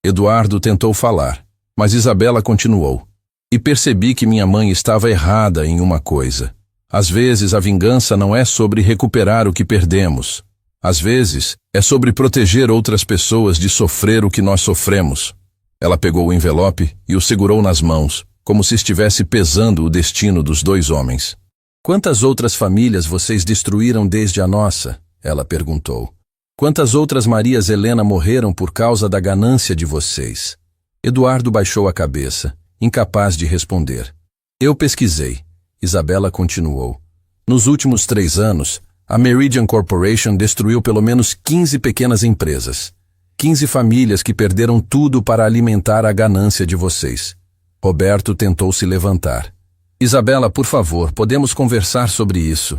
Eduardo tentou falar, mas Isabela continuou. E percebi que minha mãe estava errada em uma coisa. Às vezes a vingança não é sobre recuperar o que perdemos. Às vezes é sobre proteger outras pessoas de sofrer o que nós sofremos. Ela pegou o envelope e o segurou nas mãos, como se estivesse pesando o destino dos 2 homens. Quantas outras famílias vocês destruíram desde a nossa? Ela perguntou. Quantas outras Marias Helena morreram por causa da ganância de vocês? Eduardo baixou a cabeça, incapaz de responder. Eu pesquisei. Isabela continuou. Nos últimos 3 anos, a Meridian Corporation destruiu pelo menos 15 pequenas empresas. 15 famílias que perderam tudo para alimentar a ganância de vocês. Roberto tentou se levantar. Isabela, por favor, podemos conversar sobre isso.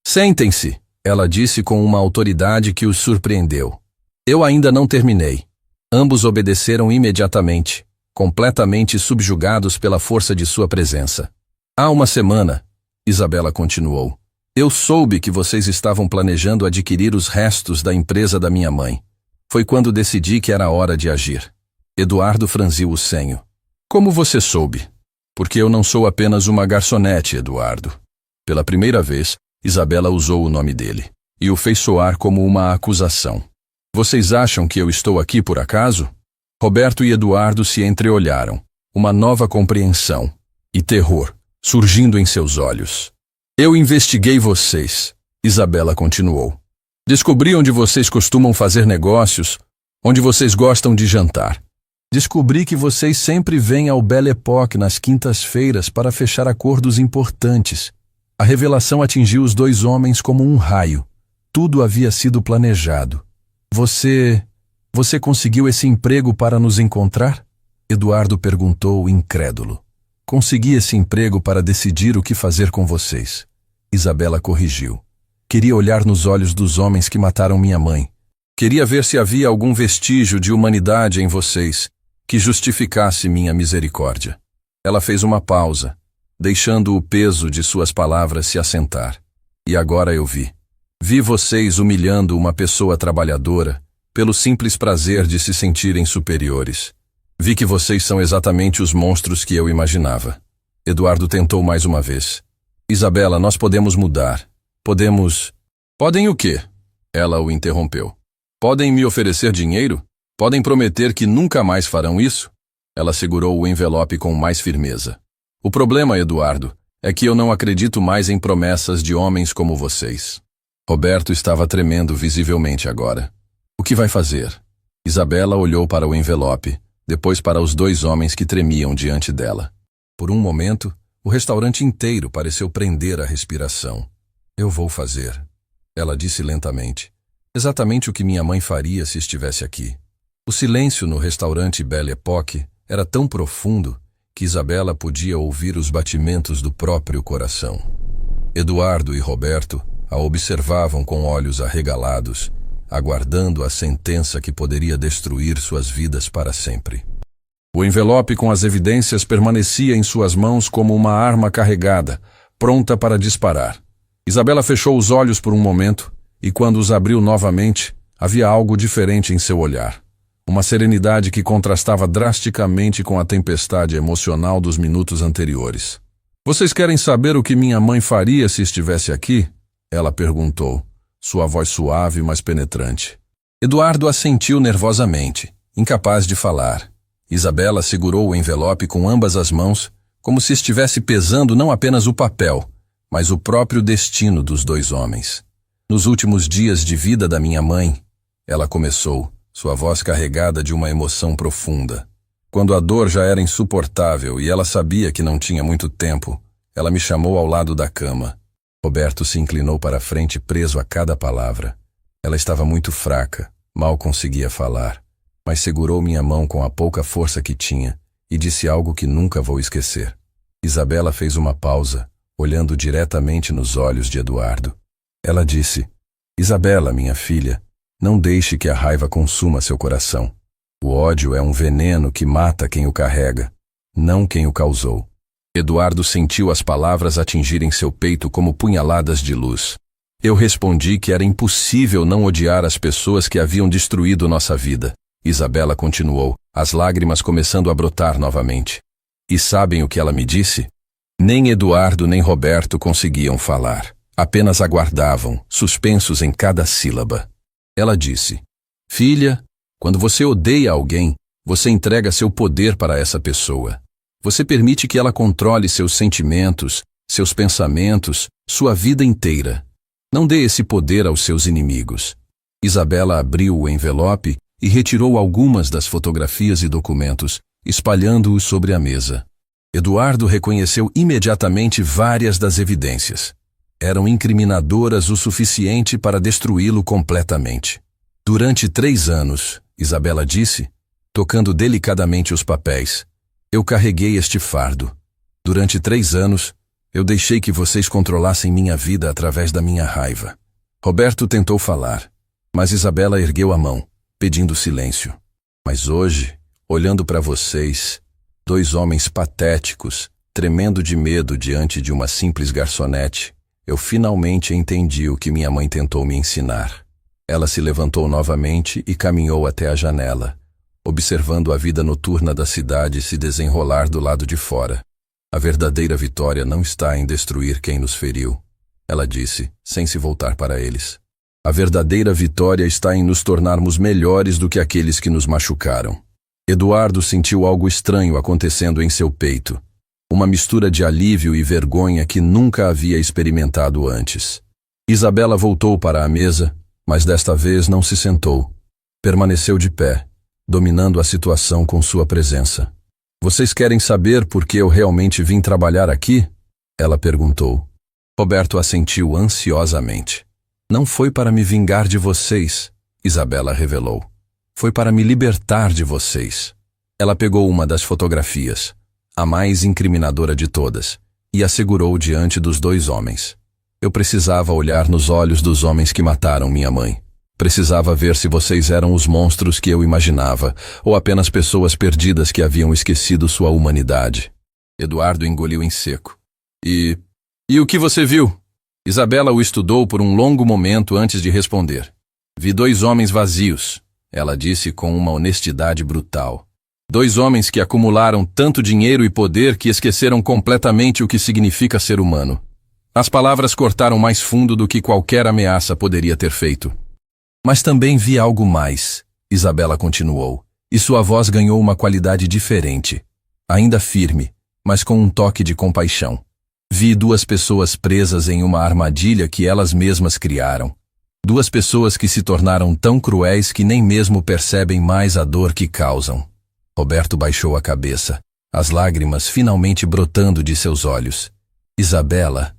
Sentem-se, ela disse com uma autoridade que os surpreendeu. Eu ainda não terminei. Ambos obedeceram imediatamente, completamente subjugados pela força de sua presença. Há uma semana, Isabela continuou, eu soube que vocês estavam planejando adquirir os restos da empresa da minha mãe. Foi quando decidi que era hora de agir. Eduardo franziu o senho. Como você soube? Porque eu não sou apenas uma garçonete, Eduardo. Pela primeira vez, Isabela usou o nome dele, e o fez soar como uma acusação. Vocês acham que eu estou aqui por acaso? Roberto e Eduardo se entreolharam, uma nova compreensão e terror surgindo em seus olhos. Eu investiguei vocês, Isabela continuou. Descobri onde vocês costumam fazer negócios, onde vocês gostam de jantar. Descobri que vocês sempre vêm ao Belle Époque nas quintas-feiras para fechar acordos importantes. A revelação atingiu os dois homens como um raio. Tudo havia sido planejado. Você conseguiu esse emprego para nos encontrar? Eduardo perguntou, incrédulo. Consegui esse emprego para decidir o que fazer com vocês. Isabela corrigiu. Queria olhar nos olhos dos homens que mataram minha mãe. Queria ver se havia algum vestígio de humanidade em vocês que justificasse minha misericórdia. Ela fez uma pausa, deixando o peso de suas palavras se assentar. E agora eu vi. Vi vocês humilhando uma pessoa trabalhadora pelo simples prazer de se sentirem superiores. Vi que vocês são exatamente os monstros que eu imaginava. Eduardo tentou mais uma vez. Isabela, nós podemos mudar. Podem o quê? Ela o interrompeu. Podem me oferecer dinheiro? Podem prometer que nunca mais farão isso? Ela segurou o envelope com mais firmeza. O problema, Eduardo, é que eu não acredito mais em promessas de homens como vocês. Roberto estava tremendo visivelmente agora. O que vai fazer? Isabela olhou para o envelope, depois para os dois homens que tremiam diante dela. Por um momento, o restaurante inteiro pareceu prender a respiração. Eu vou fazer, ela disse lentamente. Exatamente o que minha mãe faria se estivesse aqui. O silêncio no restaurante Belle Époque era tão profundo que Isabela podia ouvir os batimentos do próprio coração. Eduardo e Roberto a observavam com olhos arregalados, aguardando a sentença que poderia destruir suas vidas para sempre. O envelope com as evidências permanecia em suas mãos como uma arma carregada, pronta para disparar. Isabela fechou os olhos por um momento e, quando os abriu novamente, havia algo diferente em seu olhar. Uma serenidade que contrastava drasticamente com a tempestade emocional dos minutos anteriores. Vocês querem saber o que minha mãe faria se estivesse aqui? Ela perguntou, sua voz suave mas penetrante. Eduardo assentiu nervosamente, incapaz de falar. Isabela segurou o envelope com ambas as mãos, como se estivesse pesando não apenas o papel, mas o próprio destino dos dois homens. Nos últimos dias de vida da minha mãe, ela começou, sua voz carregada de uma emoção profunda. Quando a dor já era insuportável e ela sabia que não tinha muito tempo, ela me chamou ao lado da cama. Roberto se inclinou para a frente, preso a cada palavra. Ela estava muito fraca, mal conseguia falar, mas segurou minha mão com a pouca força que tinha e disse algo que nunca vou esquecer. Isabela fez uma pausa, olhando diretamente nos olhos de Eduardo. Ela disse, Isabela, minha filha, não deixe que a raiva consuma seu coração. O ódio é um veneno que mata quem o carrega, não quem o causou. Eduardo sentiu as palavras atingirem seu peito como punhaladas de luz. Eu respondi que era impossível não odiar as pessoas que haviam destruído nossa vida. Isabela continuou, as lágrimas começando a brotar novamente. E sabem o que ela me disse? Nem Eduardo nem Roberto conseguiam falar. Apenas aguardavam, suspensos em cada sílaba. Ela disse, filha, quando você odeia alguém, você entrega seu poder para essa pessoa. Você permite que ela controle seus sentimentos, seus pensamentos, sua vida inteira. Não dê esse poder aos seus inimigos. Isabela abriu o envelope e retirou algumas das fotografias e documentos, espalhando-os sobre a mesa. Eduardo reconheceu imediatamente várias das evidências. Eram incriminadoras o suficiente para destruí-lo completamente. Durante 3 anos, Isabela disse, tocando delicadamente os papéis, eu carreguei este fardo. Durante 3 anos, eu deixei que vocês controlassem minha vida através da minha raiva. Roberto tentou falar, mas Isabela ergueu a mão, pedindo silêncio. Mas hoje, olhando para vocês, 2 homens patéticos, tremendo de medo diante de uma simples garçonete, eu finalmente entendi o que minha mãe tentou me ensinar. Ela se levantou novamente e caminhou até a janela, observando a vida noturna da cidade se desenrolar do lado de fora. A verdadeira vitória não está em destruir quem nos feriu, ela disse, sem se voltar para eles. A verdadeira vitória está em nos tornarmos melhores do que aqueles que nos machucaram. Eduardo sentiu algo estranho acontecendo em seu peito, uma mistura de alívio e vergonha que nunca havia experimentado antes. Isabela voltou para a mesa, mas desta vez não se sentou. Permaneceu de pé, dominando a situação com sua presença. Vocês querem saber por que eu realmente vim trabalhar aqui? Ela perguntou. Roberto assentiu ansiosamente. Não foi para me vingar de vocês, Isabela revelou. Foi para me libertar de vocês. Ela pegou uma das fotografias, a mais incriminadora de todas, e a segurou diante dos dois homens. Eu precisava olhar nos olhos dos homens que mataram minha mãe. Precisava ver se vocês eram os monstros que eu imaginava, ou apenas pessoas perdidas que haviam esquecido sua humanidade. Eduardo engoliu em seco. E o que você viu? Isabela o estudou por um longo momento antes de responder. Vi dois homens vazios, ela disse com uma honestidade brutal. Dois homens que acumularam tanto dinheiro e poder que esqueceram completamente o que significa ser humano. As palavras cortaram mais fundo do que qualquer ameaça poderia ter feito. Mas também vi algo mais, Isabela continuou, e sua voz ganhou uma qualidade diferente, ainda firme, mas com um toque de compaixão. Vi duas pessoas presas em uma armadilha que elas mesmas criaram. Duas pessoas que se tornaram tão cruéis que nem mesmo percebem mais a dor que causam. Roberto baixou a cabeça, as lágrimas finalmente brotando de seus olhos. Isabela,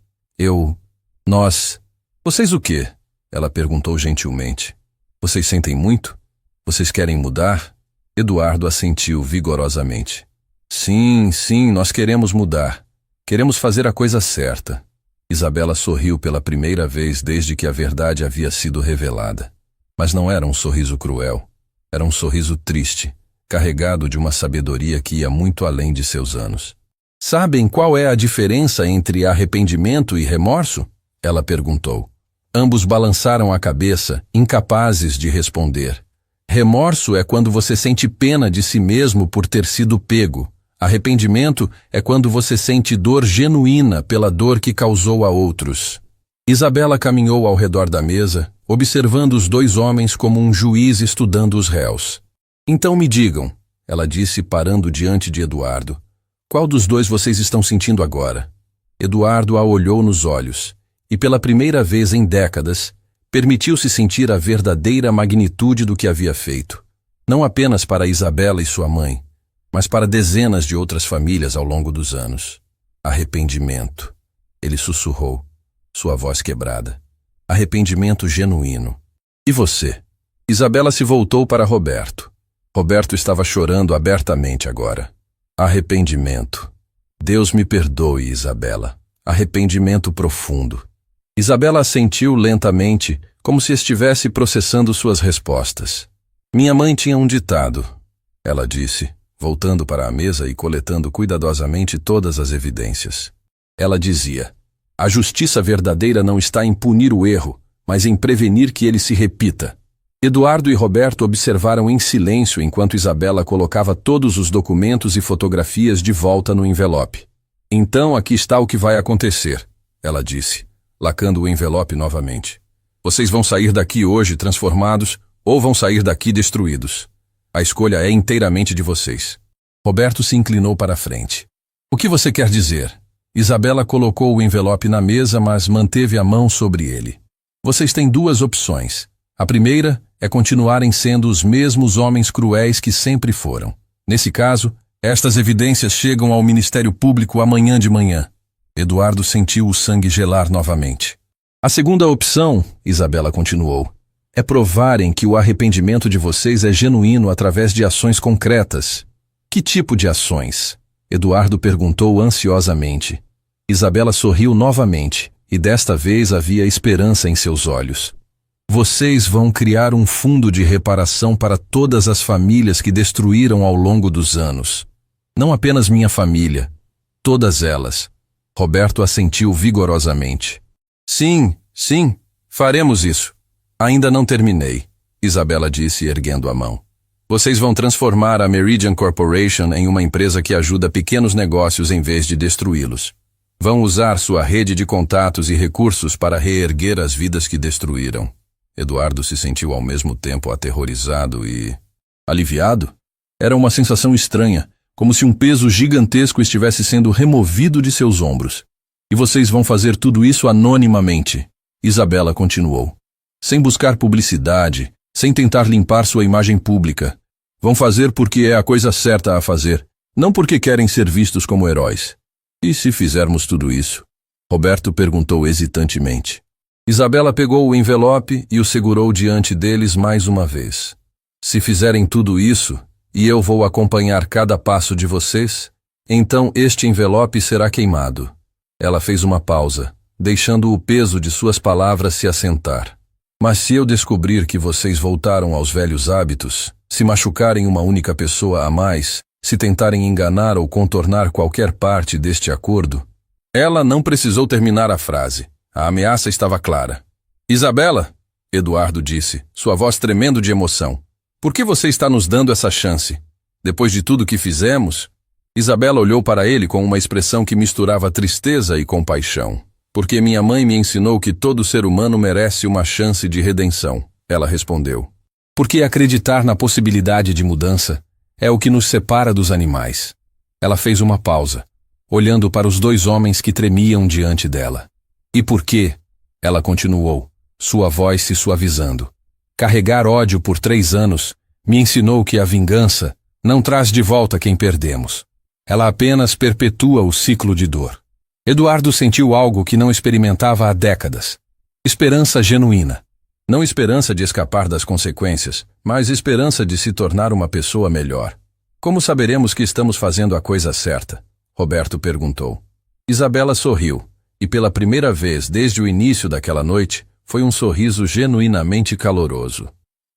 nós... Vocês o quê? Ela perguntou gentilmente. Vocês sentem muito? Vocês querem mudar? Eduardo assentiu vigorosamente. Sim, nós queremos mudar. Queremos fazer a coisa certa. Isabela sorriu pela primeira vez desde que a verdade havia sido revelada. Mas não era um sorriso cruel. Era um sorriso triste, carregado de uma sabedoria que ia muito além de seus anos. Sabem qual é a diferença entre arrependimento e remorso? Ela perguntou. Ambos balançaram a cabeça, incapazes de responder. Remorso é quando você sente pena de si mesmo por ter sido pego. Arrependimento é quando você sente dor genuína pela dor que causou a outros. Isabela caminhou ao redor da mesa, observando os dois homens como um juiz estudando os réus. Então me digam, ela disse parando diante de Eduardo, qual dos dois vocês estão sentindo agora? Eduardo a olhou nos olhos, e pela primeira vez em décadas, permitiu-se sentir a verdadeira magnitude do que havia feito. Não apenas para Isabela e sua mãe, mas para dezenas de outras famílias ao longo dos anos. Arrependimento. Ele sussurrou, sua voz quebrada. Arrependimento genuíno. E você? Isabela se voltou para Roberto. Roberto estava chorando abertamente agora. Arrependimento. Deus me perdoe, Isabela. Arrependimento profundo. Isabela assentiu lentamente, como se estivesse processando suas respostas. Minha mãe tinha um ditado, ela disse, voltando para a mesa e coletando cuidadosamente todas as evidências. Ela dizia, a justiça verdadeira não está em punir o erro, mas em prevenir que ele se repita. Eduardo e Roberto observaram em silêncio enquanto Isabela colocava todos os documentos e fotografias de volta no envelope. Então aqui está o que vai acontecer, ela disse, lacando o envelope novamente. Vocês vão sair daqui hoje transformados ou vão sair daqui destruídos. A escolha é inteiramente de vocês. Roberto se inclinou para a frente. O que você quer dizer? Isabela colocou o envelope na mesa, mas manteve a mão sobre ele. Vocês têm duas opções. A primeira é continuarem sendo os mesmos homens cruéis que sempre foram. Nesse caso, estas evidências chegam ao Ministério Público amanhã de manhã. Eduardo sentiu o sangue gelar novamente. A segunda opção, Isabela continuou, é provarem que o arrependimento de vocês é genuíno através de ações concretas. Que tipo de ações? Eduardo perguntou ansiosamente. Isabela sorriu novamente, e desta vez havia esperança em seus olhos. Vocês vão criar um fundo de reparação para todas as famílias que destruíram ao longo dos anos. Não apenas minha família, todas elas. Roberto assentiu vigorosamente. Sim, faremos isso. Ainda não terminei, Isabela disse erguendo a mão. Vocês vão transformar a Meridian Corporation em uma empresa que ajuda pequenos negócios em vez de destruí-los. Vão usar sua rede de contatos e recursos para reerguer as vidas que destruíram. Eduardo se sentiu ao mesmo tempo aterrorizado e... aliviado? Era uma sensação estranha, como se um peso gigantesco estivesse sendo removido de seus ombros. E vocês vão fazer tudo isso anonimamente, Isabela continuou. Sem buscar publicidade, sem tentar limpar sua imagem pública. Vão fazer porque é a coisa certa a fazer, não porque querem ser vistos como heróis. E se fizermos tudo isso? Roberto perguntou hesitantemente. Isabela pegou o envelope e o segurou diante deles mais uma vez. Se fizerem tudo isso, e eu vou acompanhar cada passo de vocês, então este envelope será queimado. Ela fez uma pausa, deixando o peso de suas palavras se assentar. Mas se eu descobrir que vocês voltaram aos velhos hábitos, se machucarem uma única pessoa a mais, se tentarem enganar ou contornar qualquer parte deste acordo... Ela não precisou terminar a frase. A ameaça estava clara. Isabela, Eduardo disse, sua voz tremendo de emoção. Por que você está nos dando essa chance? Depois de tudo que fizemos? Isabela olhou para ele com uma expressão que misturava tristeza e compaixão. Porque minha mãe me ensinou que todo ser humano merece uma chance de redenção, ela respondeu. Porque acreditar na possibilidade de mudança é o que nos separa dos animais. Ela fez uma pausa, olhando para os dois homens que tremiam diante dela. E por quê? Ela continuou, sua voz se suavizando. Carregar ódio por 3 anos me ensinou que a vingança não traz de volta quem perdemos. Ela apenas perpetua o ciclo de dor. Eduardo sentiu algo que não experimentava há décadas. Esperança genuína. Não esperança de escapar das consequências, mas esperança de se tornar uma pessoa melhor. Como saberemos que estamos fazendo a coisa certa? Roberto perguntou. Isabela sorriu, e pela primeira vez desde o início daquela noite, foi um sorriso genuinamente caloroso.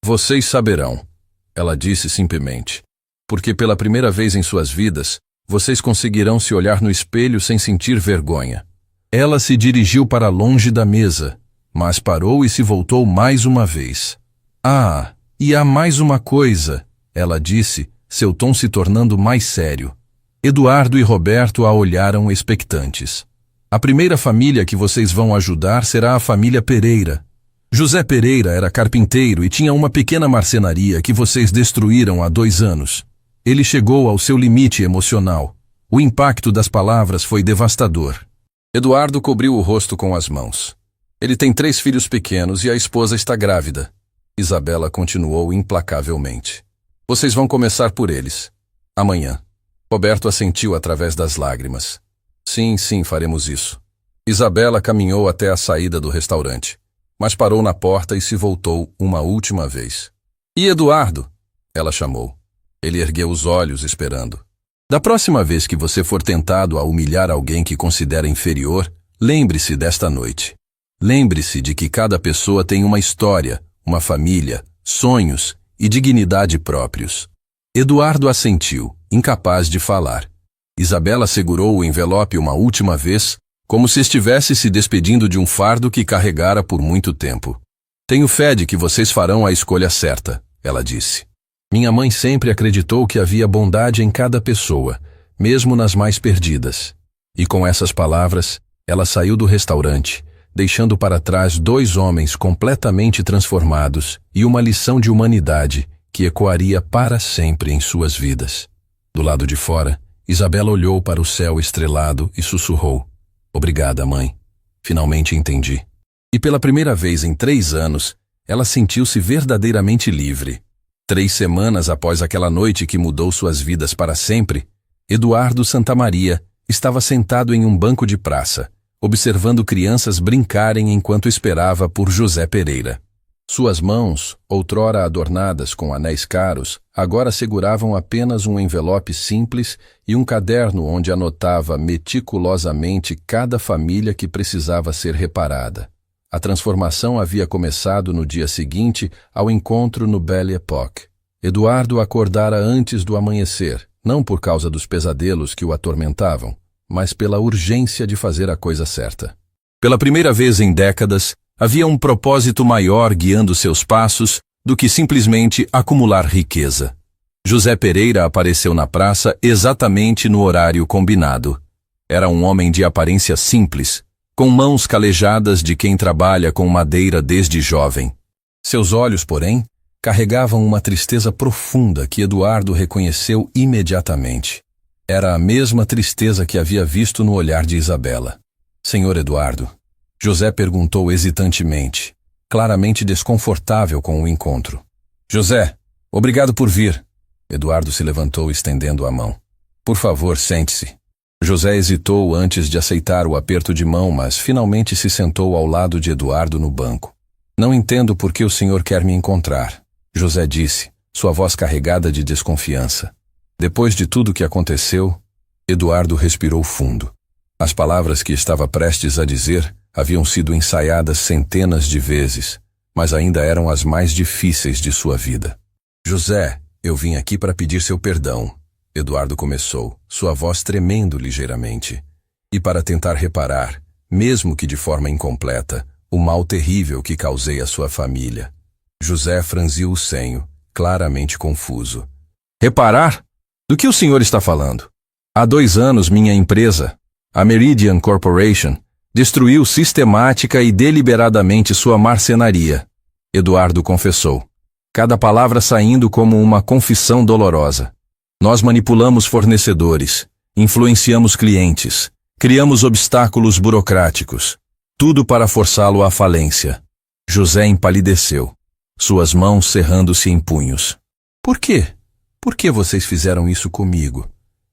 Vocês saberão, ela disse simplesmente, porque pela primeira vez em suas vidas, vocês conseguirão se olhar no espelho sem sentir vergonha. Ela se dirigiu para longe da mesa, mas parou e se voltou mais uma vez. Ah, e há mais uma coisa, ela disse, seu tom se tornando mais sério. Eduardo e Roberto a olharam expectantes. A primeira família que vocês vão ajudar será a família Pereira. José Pereira era carpinteiro e tinha uma pequena marcenaria que vocês destruíram há 2 anos. Ele chegou ao seu limite emocional. O impacto das palavras foi devastador. Eduardo cobriu o rosto com as mãos. Ele tem 3 filhos pequenos e a esposa está grávida. Isabela continuou implacavelmente. Vocês vão começar por eles. Amanhã. Roberto assentiu através das lágrimas. Sim, faremos isso. Isabela caminhou até a saída do restaurante, mas parou na porta e se voltou uma última vez. E Eduardo? Ela chamou. Ele ergueu os olhos esperando. Da próxima vez que você for tentado a humilhar alguém que considera inferior, lembre-se desta noite. Lembre-se de que cada pessoa tem uma história, uma família, sonhos e dignidade próprios. Eduardo assentiu, incapaz de falar. Isabela segurou o envelope uma última vez, como se estivesse se despedindo de um fardo que carregara por muito tempo. Tenho fé de que vocês farão a escolha certa, ela disse. Minha mãe sempre acreditou que havia bondade em cada pessoa, mesmo nas mais perdidas. E com essas palavras, ela saiu do restaurante, deixando para trás 2 homens completamente transformados e uma lição de humanidade que ecoaria para sempre em suas vidas. Do lado de fora, Isabela olhou para o céu estrelado e sussurrou. Obrigada, mãe. Finalmente entendi. E pela primeira vez em 3 anos, ela sentiu-se verdadeiramente livre. 3 semanas após aquela noite que mudou suas vidas para sempre, Eduardo Santamaria estava sentado em um banco de praça, observando crianças brincarem enquanto esperava por José Pereira. Suas mãos, outrora adornadas com anéis caros, agora seguravam apenas um envelope simples e um caderno onde anotava meticulosamente cada família que precisava ser reparada. A transformação havia começado no dia seguinte ao encontro no Belle Époque. Eduardo acordara antes do amanhecer, não por causa dos pesadelos que o atormentavam, mas pela urgência de fazer a coisa certa. Pela primeira vez em décadas, havia um propósito maior guiando seus passos do que simplesmente acumular riqueza. José Pereira apareceu na praça exatamente no horário combinado. Era um homem de aparência simples, com mãos calejadas de quem trabalha com madeira desde jovem. Seus olhos, porém, carregavam uma tristeza profunda que Eduardo reconheceu imediatamente. Era a mesma tristeza que havia visto no olhar de Isabela. Senhor Eduardo, José perguntou hesitantemente, claramente desconfortável com o encontro. José, obrigado por vir. Eduardo se levantou estendendo a mão. Por favor, sente-se. José hesitou antes de aceitar o aperto de mão, mas finalmente se sentou ao lado de Eduardo no banco. Não entendo por que o senhor quer me encontrar, José disse, sua voz carregada de desconfiança. Depois de tudo que aconteceu, Eduardo respirou fundo. As palavras que estava prestes a dizer haviam sido ensaiadas centenas de vezes, mas ainda eram as mais difíceis de sua vida. José, eu vim aqui para pedir seu perdão, Eduardo começou, sua voz tremendo ligeiramente. E para tentar reparar, mesmo que de forma incompleta, o mal terrível que causei à sua família. José franziu o senho, claramente confuso. Reparar? Do que o senhor está falando? Há 2 anos minha empresa, a Meridian Corporation, destruiu sistemática e deliberadamente sua marcenaria. Eduardo confessou, cada palavra saindo como uma confissão dolorosa. Nós manipulamos fornecedores, influenciamos clientes, criamos obstáculos burocráticos, tudo para forçá-lo à falência. José empalideceu, suas mãos cerrando-se em punhos. Por quê? Por que vocês fizeram isso comigo?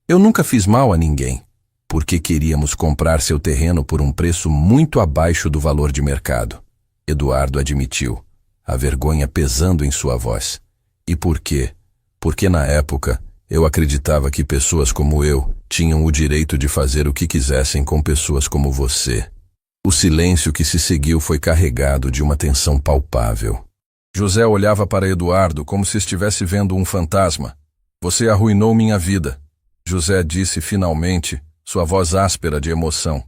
Eu nunca fiz mal a ninguém. Porque queríamos comprar seu terreno por um preço muito abaixo do valor de mercado. Eduardo admitiu, a vergonha pesando em sua voz. E por quê? Porque na época, eu acreditava que pessoas como eu tinham o direito de fazer o que quisessem com pessoas como você. O silêncio que se seguiu foi carregado de uma tensão palpável. José olhava para Eduardo como se estivesse vendo um fantasma. Você arruinou minha vida, José disse finalmente, sua voz áspera de emoção.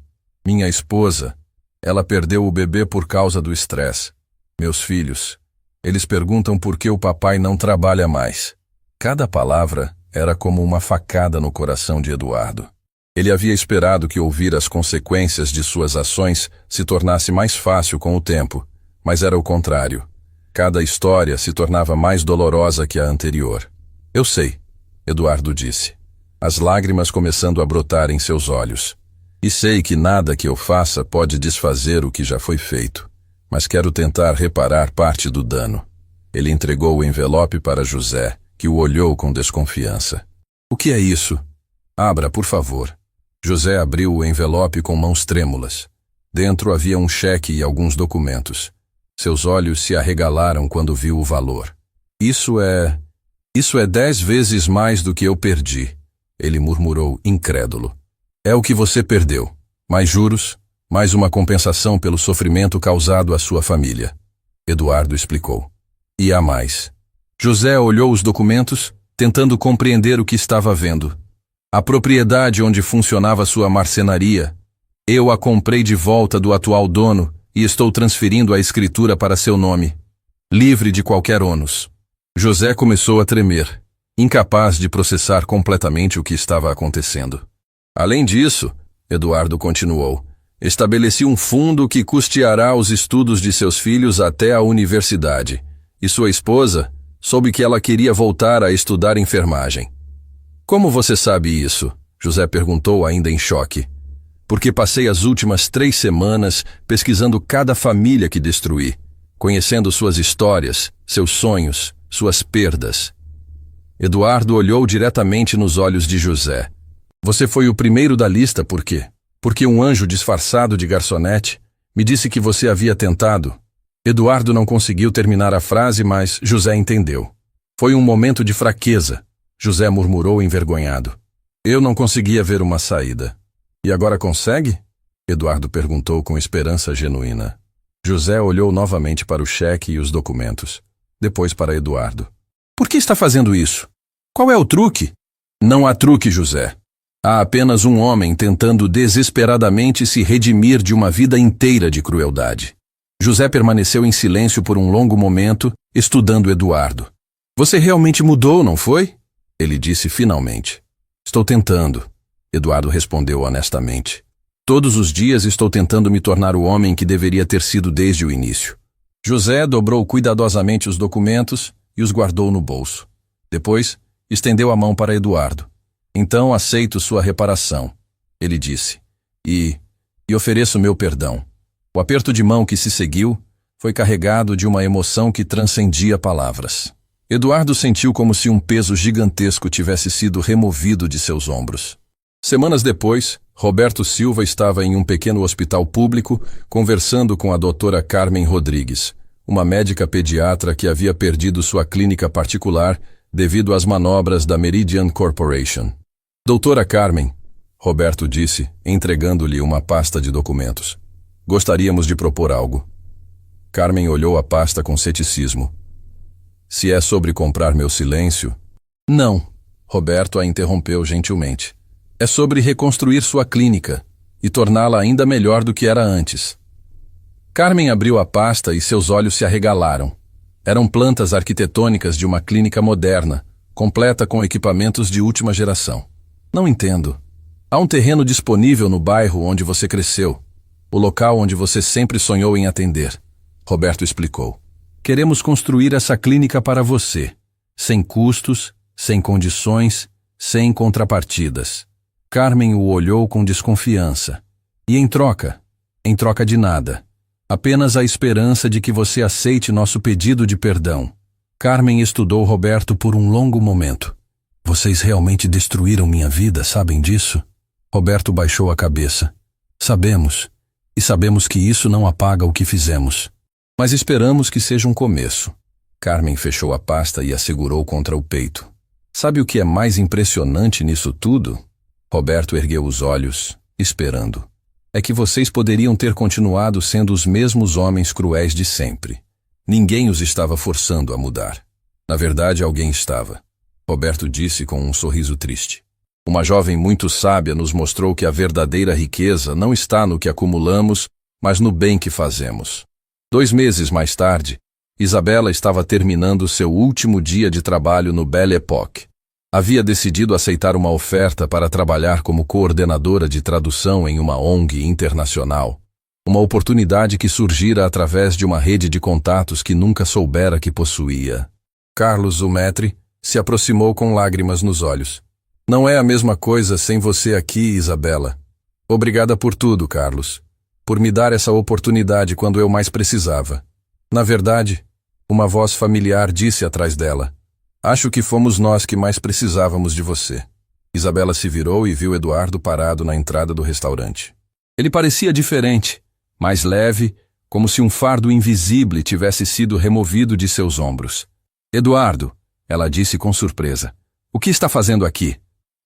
Minha esposa, ela perdeu o bebê por causa do estresse. Meus filhos, eles perguntam por que o papai não trabalha mais. Cada palavra era como uma facada no coração de Eduardo. Ele havia esperado que ouvir as consequências de suas ações se tornasse mais fácil com o tempo, mas era o contrário. Cada história se tornava mais dolorosa que a anterior. Eu sei, Eduardo disse, as lágrimas começando a brotar em seus olhos. E sei que nada que eu faça pode desfazer o que já foi feito, mas quero tentar reparar parte do dano. Ele entregou o envelope para José, que o olhou com desconfiança. O que é isso? Abra, por favor. José abriu o envelope com mãos trêmulas. Dentro havia um cheque e alguns documentos. Seus olhos se arregalaram quando viu o valor. Isso é 10 vezes mais do que eu perdi, ele murmurou, incrédulo. É o que você perdeu. Mais juros, mais uma compensação pelo sofrimento causado à sua família. Eduardo explicou. E há mais. José olhou os documentos, tentando compreender o que estava vendo. A propriedade onde funcionava sua marcenaria, eu a comprei de volta do atual dono e estou transferindo a escritura para seu nome, livre de qualquer ônus. José começou a tremer, incapaz de processar completamente o que estava acontecendo. Além disso, Eduardo continuou, estabeleci um fundo que custeará os estudos de seus filhos até a universidade, e sua esposa soube que ela queria voltar a estudar enfermagem. Como você sabe isso? José perguntou ainda em choque. Porque passei as últimas 3 semanas pesquisando cada família que destruí, conhecendo suas histórias, seus sonhos, suas perdas. Eduardo olhou diretamente nos olhos de José. Você foi o primeiro da lista por quê? Porque um anjo disfarçado de garçonete me disse que você havia tentado. Eduardo não conseguiu terminar a frase, mas José entendeu. Foi um momento de fraqueza, José murmurou envergonhado. Eu não conseguia ver uma saída. E agora consegue? Eduardo perguntou com esperança genuína. José olhou novamente para o cheque e os documentos. Depois para Eduardo. Por que está fazendo isso? Qual é o truque? Não há truque, José. Há apenas um homem tentando desesperadamente se redimir de uma vida inteira de crueldade. José permaneceu em silêncio por um longo momento, estudando Eduardo. Você realmente mudou, não foi? Ele disse finalmente. Estou tentando. Eduardo respondeu honestamente. Todos os dias estou tentando me tornar o homem que deveria ter sido desde o início. José dobrou cuidadosamente os documentos e os guardou no bolso. Depois, estendeu a mão para Eduardo. Então aceito sua reparação, ele disse, e ofereço meu perdão. O aperto de mão que se seguiu foi carregado de uma emoção que transcendia palavras. Eduardo sentiu como se um peso gigantesco tivesse sido removido de seus ombros. Semanas depois, Roberto Silva estava em um pequeno hospital público conversando com a doutora Carmen Rodrigues, uma médica pediatra que havia perdido sua clínica particular devido às manobras da Meridian Corporation. Doutora Carmen, Roberto disse, entregando-lhe uma pasta de documentos. Gostaríamos de propor algo. Carmen olhou a pasta com ceticismo. Se é sobre comprar meu silêncio... Não, Roberto a interrompeu gentilmente. É sobre reconstruir sua clínica e torná-la ainda melhor do que era antes. Carmen abriu a pasta e seus olhos se arregalaram. Eram plantas arquitetônicas de uma clínica moderna, completa com equipamentos de última geração. Não entendo. Há um terreno disponível no bairro onde você cresceu, o local onde você sempre sonhou em atender. Roberto explicou. Queremos construir essa clínica para você, sem custos, sem condições, sem contrapartidas. Carmen o olhou com desconfiança. E em troca de nada. Apenas a esperança de que você aceite nosso pedido de perdão. Carmen estudou Roberto por um longo momento. Vocês realmente destruíram minha vida, sabem disso? Roberto baixou a cabeça. Sabemos. E sabemos que isso não apaga o que fizemos. Mas esperamos que seja um começo. Carmen fechou a pasta e a segurou contra o peito. Sabe o que é mais impressionante nisso tudo? Roberto ergueu os olhos, esperando. É que vocês poderiam ter continuado sendo os mesmos homens cruéis de sempre. Ninguém os estava forçando a mudar. Na verdade, alguém estava. Roberto disse com um sorriso triste. Uma jovem muito sábia nos mostrou que a verdadeira riqueza não está no que acumulamos, mas no bem que fazemos. 2 meses mais tarde, Isabela estava terminando seu último dia de trabalho no Belle Époque. Havia decidido aceitar uma oferta para trabalhar como coordenadora de tradução em uma ONG internacional. Uma oportunidade que surgira através de uma rede de contatos que nunca soubera que possuía. Carlos, o maître, se aproximou com lágrimas nos olhos. Não é a mesma coisa sem você aqui, Isabela. Obrigada por tudo, Carlos. Por me dar essa oportunidade quando eu mais precisava. Na verdade, uma voz familiar disse atrás dela. Acho que fomos nós que mais precisávamos de você. Isabela se virou e viu Eduardo parado na entrada do restaurante. Ele parecia diferente, mais leve, como se um fardo invisível tivesse sido removido de seus ombros. Eduardo, ela disse com surpresa. O que está fazendo aqui?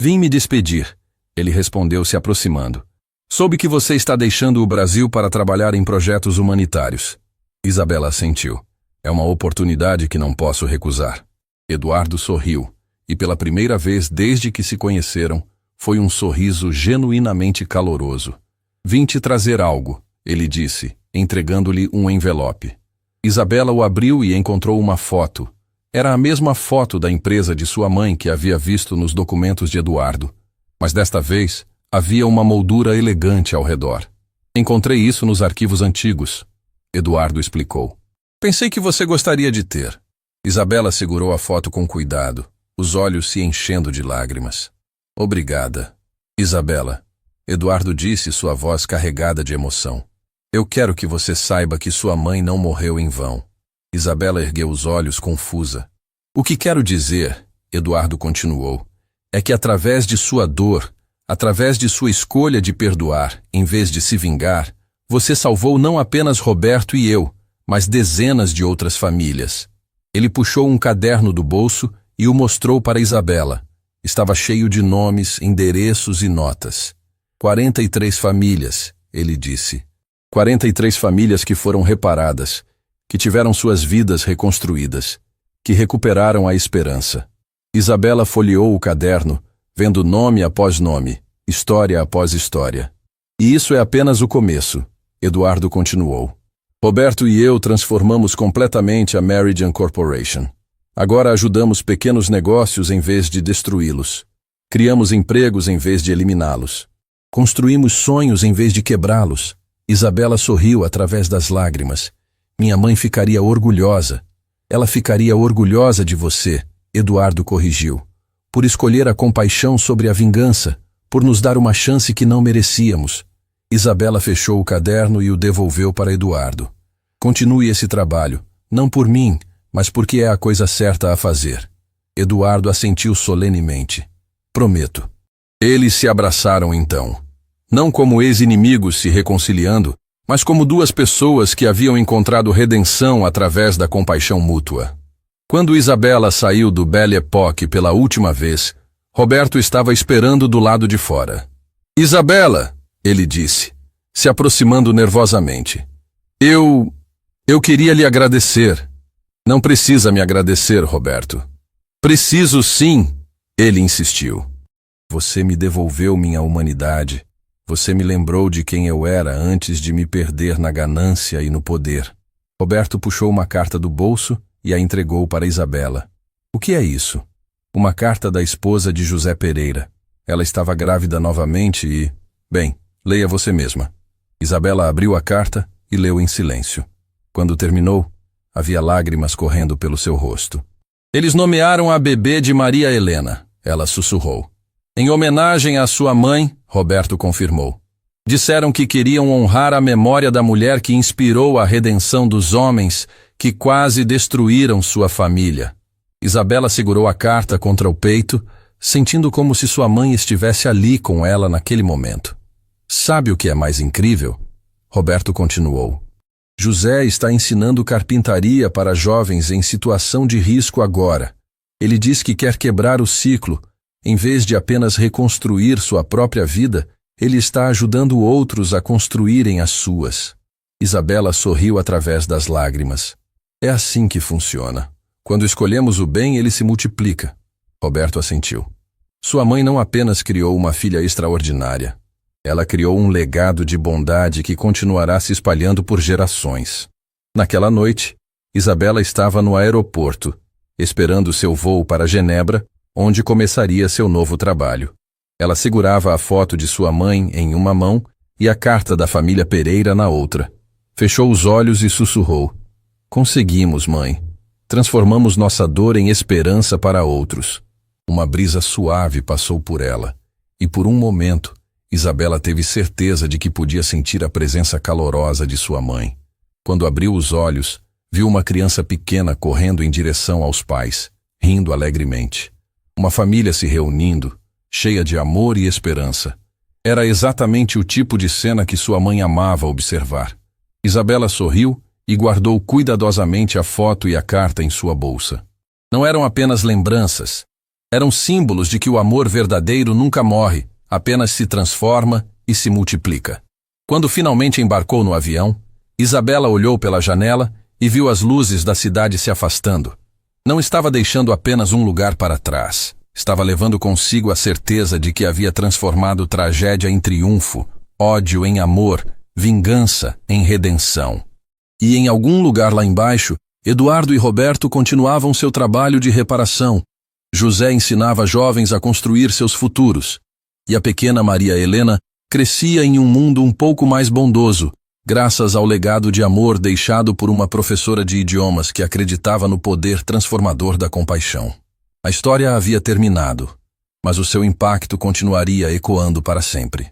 Vim me despedir, ele respondeu se aproximando. Soube que você está deixando o Brasil para trabalhar em projetos humanitários. Isabela assentiu. É uma oportunidade que não posso recusar. Eduardo sorriu, e pela primeira vez desde que se conheceram, foi um sorriso genuinamente caloroso. Vim te trazer algo, ele disse, entregando-lhe um envelope. Isabela o abriu e encontrou uma foto. Era a mesma foto da empresa de sua mãe que havia visto nos documentos de Eduardo. Mas desta vez, havia uma moldura elegante ao redor. Encontrei isso nos arquivos antigos, Eduardo explicou. Pensei que você gostaria de ter. Isabela segurou a foto com cuidado, os olhos se enchendo de lágrimas. Obrigada, Isabela, Eduardo disse, sua voz carregada de emoção. Eu quero que você saiba que sua mãe não morreu em vão. Isabela ergueu os olhos confusa. O que quero dizer, Eduardo continuou, é que através de sua dor, através de sua escolha de perdoar, em vez de se vingar, você salvou não apenas Roberto e eu, mas dezenas de outras famílias. Ele puxou um caderno do bolso e o mostrou para Isabela. Estava cheio de nomes, endereços e notas. 43 famílias, ele disse. 43 famílias que foram reparadas, que tiveram suas vidas reconstruídas, que recuperaram a esperança. Isabela folheou o caderno, vendo nome após nome, história após história. E isso é apenas o começo, Eduardo continuou. Roberto e eu transformamos completamente a Meridian Corporation. Agora ajudamos pequenos negócios em vez de destruí-los. Criamos empregos em vez de eliminá-los. Construímos sonhos em vez de quebrá-los. Isabela sorriu através das lágrimas. Minha mãe ficaria orgulhosa. Ela ficaria orgulhosa de você, Eduardo corrigiu, por escolher a compaixão sobre a vingança, por nos dar uma chance que não merecíamos. Isabela fechou o caderno e o devolveu para Eduardo. Continue esse trabalho, não por mim, mas porque é a coisa certa a fazer. Eduardo assentiu solenemente. Prometo. Eles se abraçaram então. Não como ex-inimigos se reconciliando, mas como duas pessoas que haviam encontrado redenção através da compaixão mútua. Quando Isabela saiu do Belle Époque pela última vez, Roberto estava esperando do lado de fora. Isabela, ele disse, se aproximando nervosamente. Eu queria lhe agradecer. Não precisa me agradecer, Roberto. Preciso sim, ele insistiu. Você me devolveu minha humanidade. Você me lembrou de quem eu era antes de me perder na ganância e no poder. Roberto puxou uma carta do bolso e a entregou para Isabela. O que é isso? Uma carta da esposa de José Pereira. Ela estava grávida novamente e... Bem, leia você mesma. Isabela abriu a carta e leu em silêncio. Quando terminou, havia lágrimas correndo pelo seu rosto. Eles nomearam a bebê de Maria Helena, ela sussurrou. Em homenagem à sua mãe, Roberto confirmou. Disseram que queriam honrar a memória da mulher que inspirou a redenção dos homens que quase destruíram sua família. Isabela segurou a carta contra o peito, sentindo como se sua mãe estivesse ali com ela naquele momento. Sabe o que é mais incrível? Roberto continuou. José está ensinando carpintaria para jovens em situação de risco agora. Ele diz que quer quebrar o ciclo. Em vez de apenas reconstruir sua própria vida, ele está ajudando outros a construírem as suas. Isabela sorriu através das lágrimas. É assim que funciona. Quando escolhemos o bem, ele se multiplica. Roberto assentiu. Sua mãe não apenas criou uma filha extraordinária. Ela criou um legado de bondade que continuará se espalhando por gerações. Naquela noite, Isabela estava no aeroporto, esperando seu voo para Genebra, onde começaria seu novo trabalho. Ela segurava a foto de sua mãe em uma mão e a carta da família Pereira na outra. Fechou os olhos e sussurrou. Conseguimos, mãe. Transformamos nossa dor em esperança para outros. Uma brisa suave passou por ela, e por um momento, Isabela teve certeza de que podia sentir a presença calorosa de sua mãe. Quando abriu os olhos, viu uma criança pequena correndo em direção aos pais, rindo alegremente. Uma família se reunindo, cheia de amor e esperança. Era exatamente o tipo de cena que sua mãe amava observar. Isabela sorriu e guardou cuidadosamente a foto e a carta em sua bolsa. Não eram apenas lembranças. Eram símbolos de que o amor verdadeiro nunca morre, apenas se transforma e se multiplica. Quando finalmente embarcou no avião, Isabela olhou pela janela e viu as luzes da cidade se afastando. Não estava deixando apenas um lugar para trás. Estava levando consigo a certeza de que havia transformado tragédia em triunfo, ódio em amor, vingança em redenção. E em algum lugar lá embaixo, Eduardo e Roberto continuavam seu trabalho de reparação. José ensinava jovens a construir seus futuros. E a pequena Maria Helena crescia em um mundo um pouco mais bondoso, graças ao legado de amor deixado por uma professora de idiomas que acreditava no poder transformador da compaixão. A história havia terminado, mas o seu impacto continuaria ecoando para sempre.